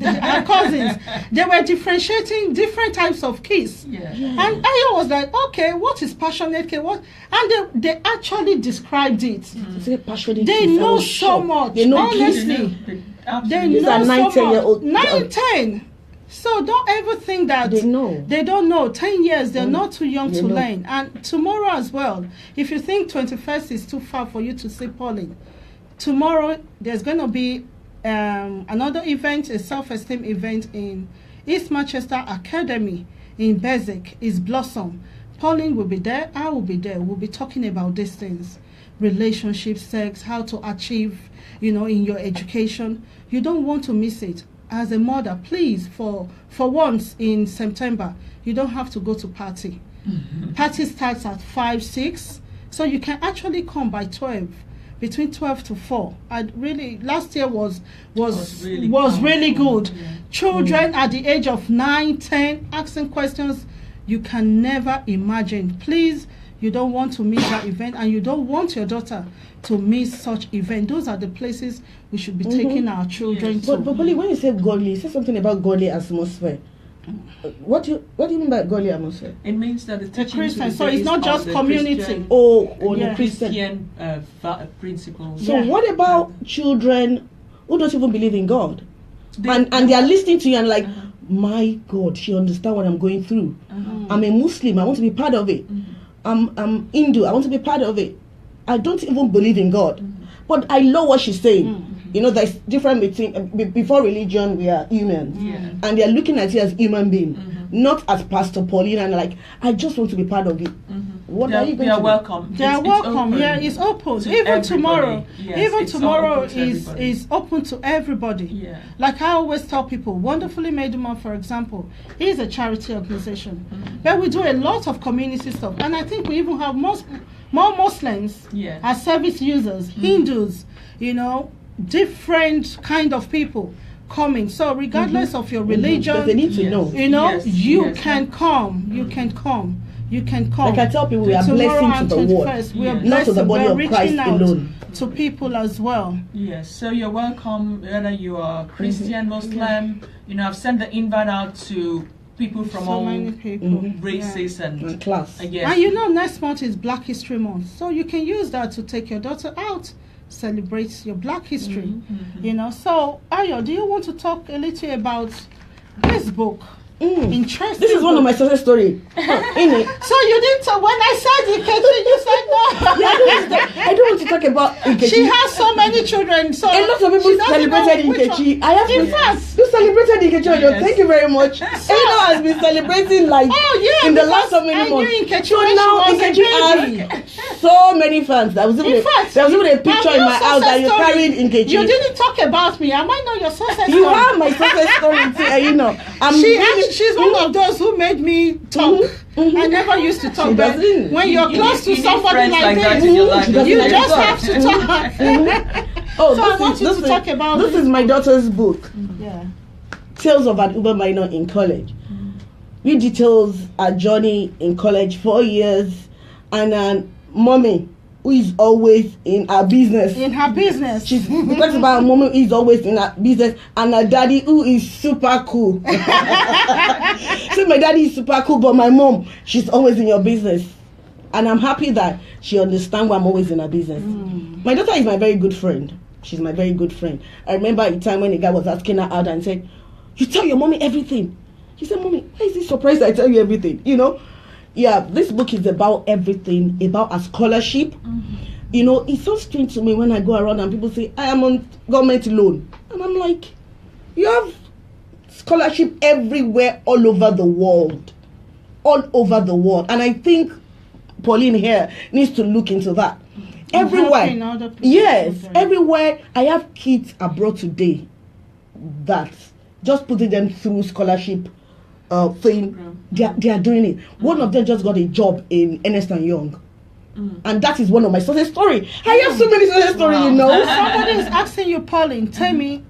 her cousins, they were differentiating different types of kiss. Yeah. And I was like, okay, what is passionate kiss? What? And they actually described it. Say passionate They kiss. I know was so shocked. much. They know Honestly. kiss. They Absolutely. These know are 9, so 10-year-old much. 9, girls. 10. So don't ever think that They know. They don't know. 10 years, they're not too young They to know. learn. And tomorrow as well, if you think 21st is too far for you to see Pauline, tomorrow there's going to be another event, a self-esteem event in East Manchester Academy in Beswick. Is Blossom. Pauline will be there. I will be there. We'll be talking about these things. Relationships, sex, how to achieve, you know, in your education. You don't want to miss it. As a mother, please, for once in September, you don't have to go to party. Party starts at 5, 6, so you can actually come by 12, between 12 to 4. I really, last year was really really powerful. good. Yeah. Children at the age of 9, 10, asking questions you can never imagine. Please, you don't want to miss that event, and you don't want your daughter to miss such event. Those are the places we should be taking our children Yes. to. But Polly, when you say godly, say something about godly atmosphere. What do you mean by godly atmosphere? It means that the teachings Christian, will be so it's based not on just the community. Christian- Oh, Yeah. the Christian. Christian principles. So Yeah. what about children who don't even believe in God? They- And they are listening to you and like, my God, she understands what I'm going through. I'm a Muslim, I want to be part of it. I'm Hindu, I want to be part of it. I don't even believe in God. But I know what she's saying. You know, there's difference between, before religion, we are humans. Yeah. And they are looking at you as human being. not as Pastor Pauline and like, I just want to be part of it. What are you going they are to welcome. They are It's welcome. open Yeah, it's open. to Even everybody. tomorrow. Yes, Even it's all tomorrow open to everybody. is open to everybody. Yeah. Like I always tell people, Wonderfully Made Woman, for example, is a charity organization. But we do a lot of community stuff. And I think we even have more Muslims Yeah. as service users, Hindus, you know, different kind of people coming. So regardless of your religion, Because they need to Yes. know. you know, Yes, you yes. can come. You can come. You can come. Like I tell people, we are Tomorrow blessing to and the world, 21st, we are Yes. not to the blessing. body We're of reaching Christ out alone. to people as well. Yes, so you're welcome whether you are Christian, Muslim. You know, I've sent the invite out to people from So all many people. races And and class. yes. And you know, next month is Black History Month, so you can use that to take your daughter out, celebrate your Black history. You know, so Ayo, do you want to talk a little about this book? Interesting. This is one of my success story. In it. So you didn't talk when I said Ikechi, you said no. I don't want to talk about Nkechi. She has so many children, so A lot of she people doesn't know celebrated which Nkechi. one. I have In to. fact, You celebrated Nkechi. Yes. Thank you very much. Eno has been celebrating like oh yeah, in the because last so many I months. knew Nkechi So when now she was Nkechi a baby. has so many fans. There was even In fact, there was even a picture in my house that you carried Nkechi. You didn't talk about me. I might know your success You story. are my success story too, and you know. I'm She's one of those who made me talk. I never used to talk, She but doesn't. when you're close to you need somebody friends like that this, in your life. She doesn't you like just to have to talk. Oh, So I want you to talk about this this is my daughter's book, Yeah. Tales of an Uber Minor in College. We details our journey in college, 4 years, and mommy who is always in her business. In her business. She talks about a mommy who is always in her business, and her daddy who is super cool. So my daddy is super cool, but my mom, she's always in your business. And I'm happy that she understands why I'm always in her business. My daughter is my very good friend. She's my very good friend. I remember a time when a guy was asking her out and said, "You tell your mommy everything." She said, "Mommy, why is he surprised I tell you everything?" You know? Yeah, this book is about everything, about a scholarship. You know, it's so strange to me when I go around and people say, "I am on government loan." And I'm like, you have scholarship everywhere, all over the world. All over the world. And I think Pauline here needs to look into that. Helping Everywhere. other people. Yes, Okay. everywhere. I have kids abroad today that just putting them through scholarship thing, they are doing it. One of them just got a job in Ernst & Young. And that is one of my success story. I have so many success stories, you know. Somebody is asking you, Pauline, tell me,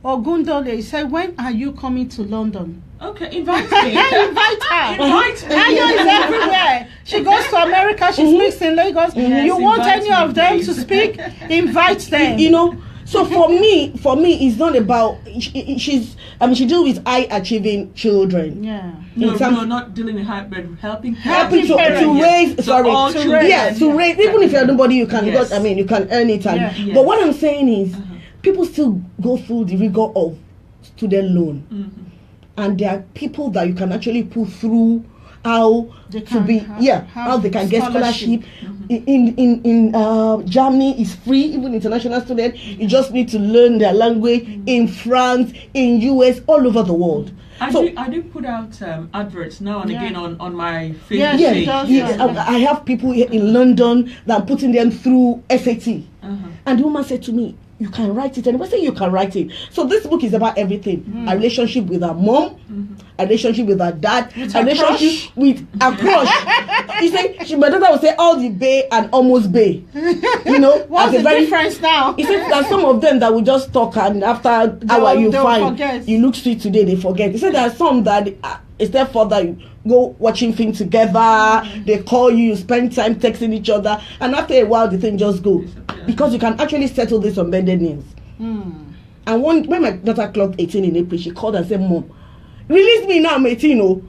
Ogundole, say, when are you coming to London? Okay, invite me. Invite her. Invite me. Ayo is everywhere. She goes to America, she speaks in Lagos. Yes, You want invite any me, of them to please. speak? Invite them. You know, so for me, it's not about she deals with high achieving children. Yeah. No, in some- no, not dealing with hype, but helping Helping to parents, raise, So sorry, all to children, raise, to raise. Even if you're nobody, you can. Yes. Because, I mean, you can earn it. And, Yeah. Yes. But what I'm saying is, people still go through the rigor of student loan, and there are people that you can actually put through how They to can be, have how they can get scholarship. scholarship. In Germany is free, even international students. You just need to learn their language. In France, in US, all over the world. I So- do put out adverts now and Yeah. again on my Facebook Yeah, Yeah, she does, page. yeah. I have people here in London that I'm putting them through SAT. And the woman said to me, "You can write it." And I said, "You can write it." So this book is about everything. A relationship with her mom, a relationship with her dad, With a her relationship with a crush. He said, my daughter would say all the bay and almost bay. You know, What's as a the difference now? He said there are some of them that will just talk and after hour you they'll find forget. you look sweet today, they forget. He said there are some that instead for that you go watching things together, they call you, you spend time texting each other, and after a while the thing just go. Because you can actually settle this on bended knees. And when my daughter clocked 18 in April, she called and said, "Mom, release me now, I'm 18, oh."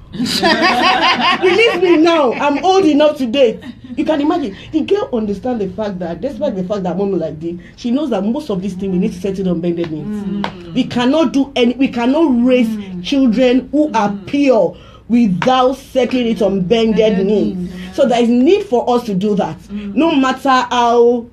Release me now, I'm old enough to date. You can imagine, the girl understands the fact that, despite the fact that mom like this, she knows that most of these things we need to settle on bended knees. We cannot raise children who are pure without settling it on bended knees. So there is need for us to do that. No matter how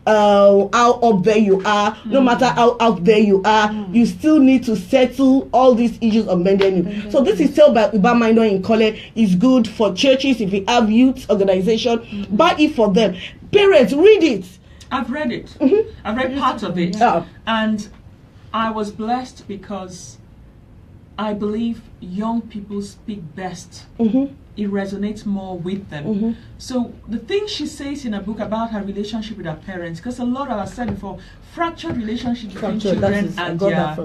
how up there you are, no matter how out there you are, you still need to settle all these issues of bending. So this is still by Uba Minor in College. It's good for churches if you have youth organization. Buy it for them. Parents, read it. I've read it. I've read part of it. And I was blessed because I believe young people speak best. It resonates more with them. So the thing she says in a book about her relationship with her parents, because a lot of, I said before, fractured relationship between children and their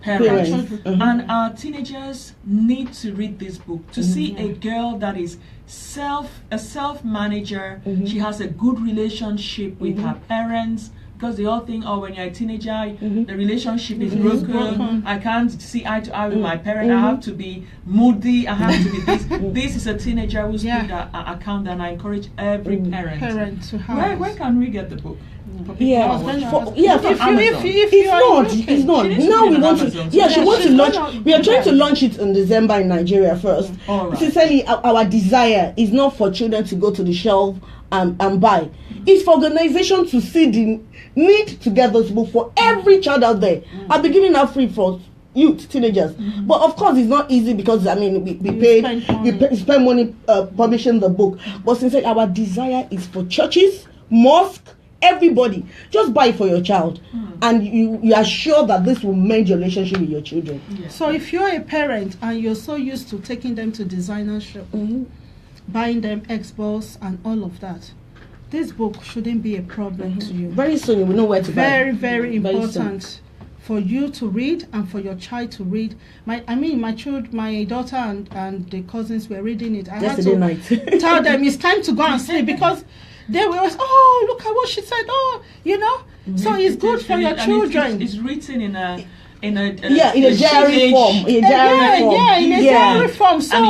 parents. And our teenagers need to read this book to see a girl that is a self-manager. She has a good relationship with her parents. Because they all think, oh, when you're a teenager, the relationship is broken. I can't see eye to eye with my parent. I have to be moody. I have to be this. This is a teenager who's put that account, and I encourage every parent to have. Where can we get the book? If you it's not. Now we want to. She wants to launch. We are trying to launch it in December in Nigeria first. Sincerely, our desire is not for children to go to the shelf and buy. It's for organizations to see the need to get this book for every child out there. I'll be giving out free for youth, teenagers. But of course, it's not easy because we spend money publishing the book. But sincerely, our desire is for churches, mosque, everybody. Just buy it for your child, and you are sure that this will mend your relationship with your children. So if you're a parent and you're so used to taking them to designer shop, buying them Xbox and all of that, this book shouldn't be a problem to you. Very soon you will know where to buy. Very, very important for you to read and for your child to read. My daughter and the cousins were reading it. I had to tell them it's time to go and sleep because they were always, oh, look at what she said. Oh, So it's good for your children. It's written in a diary form. In a diary form. So they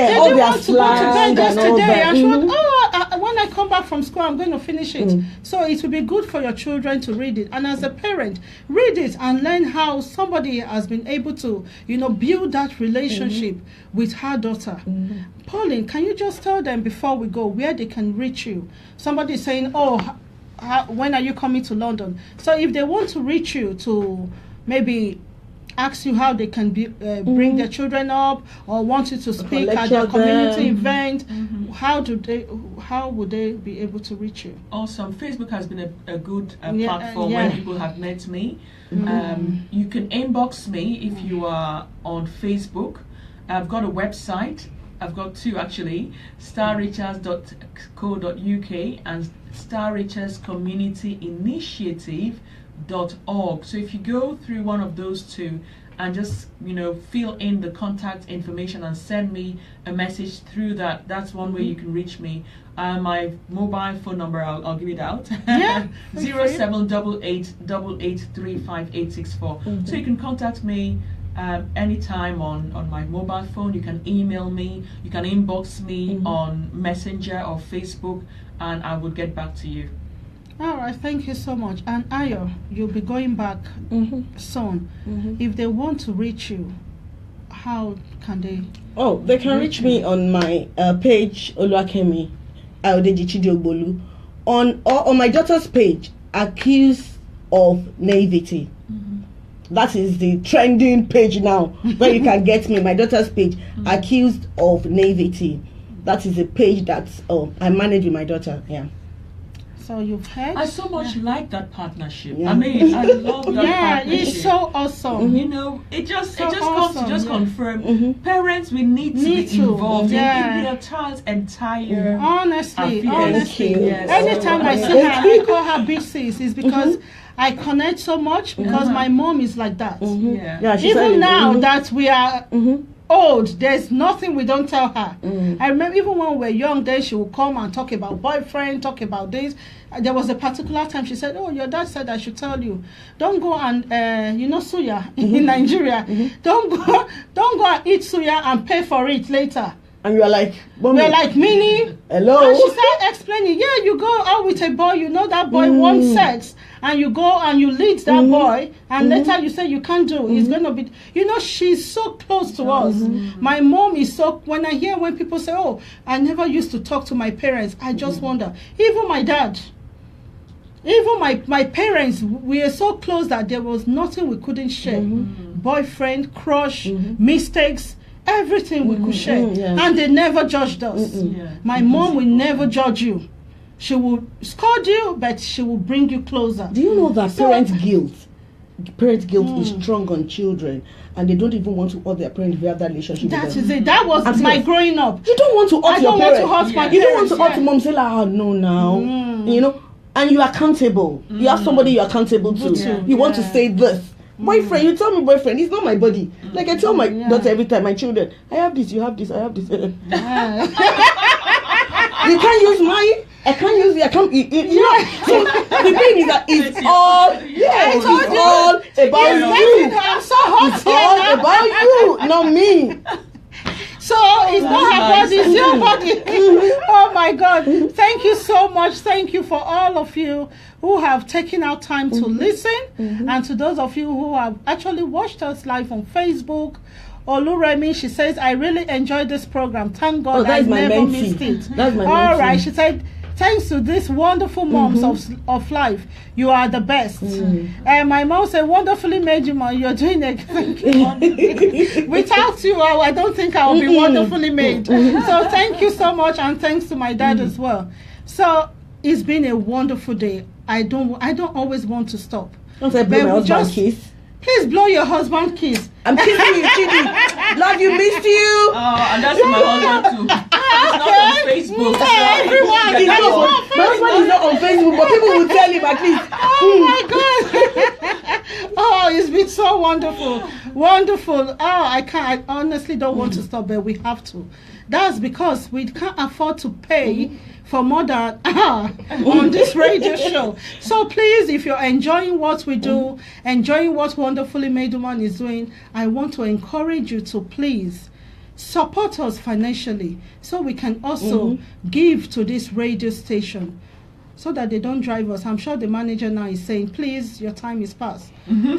didn't want to go to bed yesterday. I thought, when I come back from school, I'm going to finish it. So it will be good for your children to read it. And as a parent, read it and learn how somebody has been able to, build that relationship with her daughter. Pauline, can you just tell them before we go where they can reach you? Somebody is saying, when are you coming to London? So if they want to reach you to maybe ask you how they can bring their children up or want you to speak at their community event, how would they be able to reach you? Awesome. Facebook has been a good platform where people have met me. You can inbox me if you are on Facebook. I've got a website. I've got two actually, starrichers.co.uk and starricherscommunityinitiative.org. So if you go through one of those two and just fill in the contact information and send me a message through that's one way you can reach me. My mobile phone number, I'll give it out. 0788883584. So you can contact me anytime on my mobile phone. You can email me, you can inbox me on Messenger or Facebook, and I will get back to you. All right, thank you so much. And Ayo, you'll be going back soon. If they want to reach you, how can they? Oh, they can reach me on my page, Oluwakemi Ayodeji Chidiogbolu. On my daughter's page, Accused of Naivety. That is the trending page now where you can get me. My daughter's page, Accused of Naivety. That is a page that I manage with my daughter. So you've heard? I so much like that partnership. I mean, I love that partnership. It's so awesome. It just comes to just confirm parents, we need to be involved in their child's entire honestly. Yes. Anytime I see her, I call her Big Sis. It's because I connect so much because my mom is like that. Even now that we are old, there's nothing we don't tell her. I remember even when we were young, then she would come and talk about boyfriend, talk about this. There was a particular time she said, "Oh, your dad said I should tell you, don't go and suya in Nigeria. Don't go and eat suya and pay for it later." And you are like, Mommy. We're like, Minnie. Hello. And she started explaining, you go out with a boy, that boy wants sex, and you go and you lead that boy, and later you say you can't do. It's going to be, she's so close to us. My mom is so, when people say, oh, I never used to talk to my parents, I just wonder. Even my dad, Even my parents, we are so close that there was nothing we couldn't share. Boyfriend, crush, mistakes, everything we could share. And they never judged us. My mom will never judge you. She will scold you, but she will bring you closer. Do you know that parent guilt is strong on children, and they don't even want to hurt their parents if they have that relationship That with them. is it. That was my growing up. You don't want to hurt your parents. I don't want to hurt my You don't want parents, to hurt mom, say like, oh no now. You know, and you are accountable. You have somebody you're accountable to. You want to say this. Boyfriend, you tell me boyfriend, he's not my body. Like I tell my daughter every time, my children, I have this, you have this, I have this. You can't use mine. I can't use it. I can't. You know. So the thing is that it's all. Yeah, it's all about you. I'm so hot It's all about you, not me. So it's not her body, it's your body. Oh my God. Thank you so much. Thank you for all of you who have taken out time to listen, and to those of you who have actually watched us live on Facebook. Oluremi, she says, I really enjoyed this program. Thank God I never missed it. That's my All right, she said, thanks to these wonderful moms of life, you are the best. And my mom said, wonderfully made you, mom. You're doing it. Without you, I don't think I will be wonderfully made. So thank you so much, and thanks to my dad as well. So it's been a wonderful day. I don't always want to stop. Don't say blow my husband's kiss. Please blow your husband kiss. I'm kissing you, Chidi. Love you, missed you. And that's my husband too. It's not on Facebook. So Everyone, My husband is not on Facebook, but people will tell him at least. Oh my God. Oh, it's been so wonderful. Wonderful. Oh, I honestly don't want to stop, but we have to. That's because we can't afford to pay for more than on this radio show. So please, if you're enjoying what we do, enjoying what Wonderfully Made Woman is doing, I want to encourage you to please support us financially so we can also give to this radio station so that they don't drive us. I'm sure the manager now is saying, please, your time is past.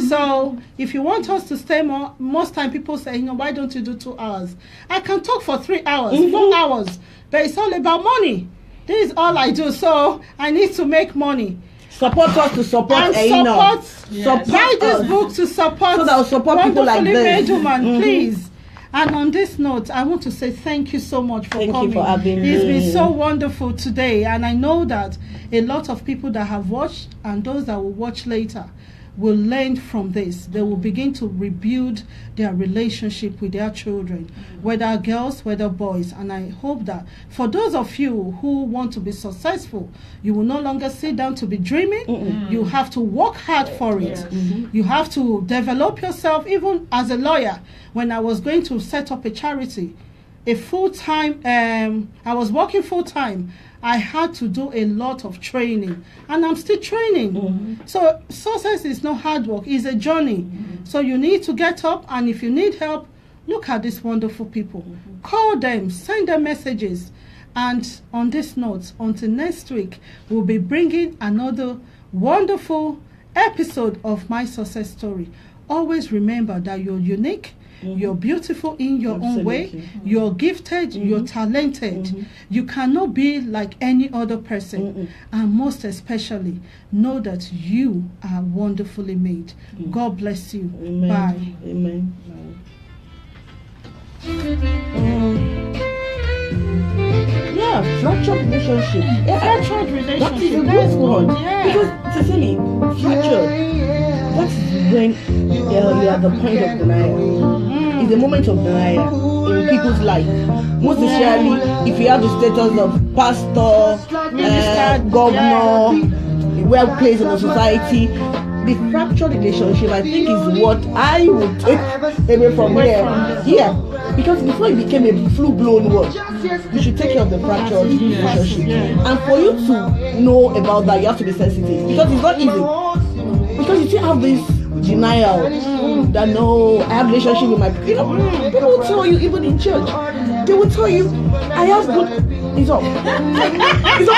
So if you want us to stay more, most time people say, you know, why don't you do 2 hours? I can talk for 3 hours, 4 hours, but it's all about money. This is all I do, so I need to make money. Support us to support Support Support this book to support, so that will support people like Wonderfully this. Made Woman, please. And on this note, I want to say thank you so much for coming. Thank you for having me. It's been so wonderful today, and I know that a lot of people that have watched and those that will watch later will learn from this. They will begin to rebuild their relationship with their children, whether girls, whether boys. And I hope that for those of you who want to be successful, you will no longer sit down to be dreaming. You have to work hard for it. You have to develop yourself. Even as a lawyer, when I was going to set up a charity, a full-time, I was working full-time. I had to do a lot of training, and I'm still training. So success is not hard work, it's a journey. So you need to get up, and if you need help, look at these wonderful people. Call them, send them messages. And on this note, until next week, we'll be bringing another wonderful episode of My Success Story. Always remember that you're unique. You're beautiful in your own way. You're gifted. You're talented. You cannot be like any other person. And most especially, know that you are wonderfully made. God bless you. Amen. Bye. Amen. Yeah, fractured relationship. Fractured relationship. That is a good That's one. good, yeah. Because Cecily, fractured. That's when you are at the point of denial. It's a moment of denial in people's life. Most especially if you have the status of pastor, governor, well placed in the society. The fractured relationship, I think, is what I would take away from here. Yeah. Because before it became a full-blown one, you should take care of the fractured relationship. And for you to know about that, you have to be sensitive. Because it's not easy. Because you still have this denial that no, I have a relationship with my people will tell you, even in church, they will tell you, I have good. It's up. It's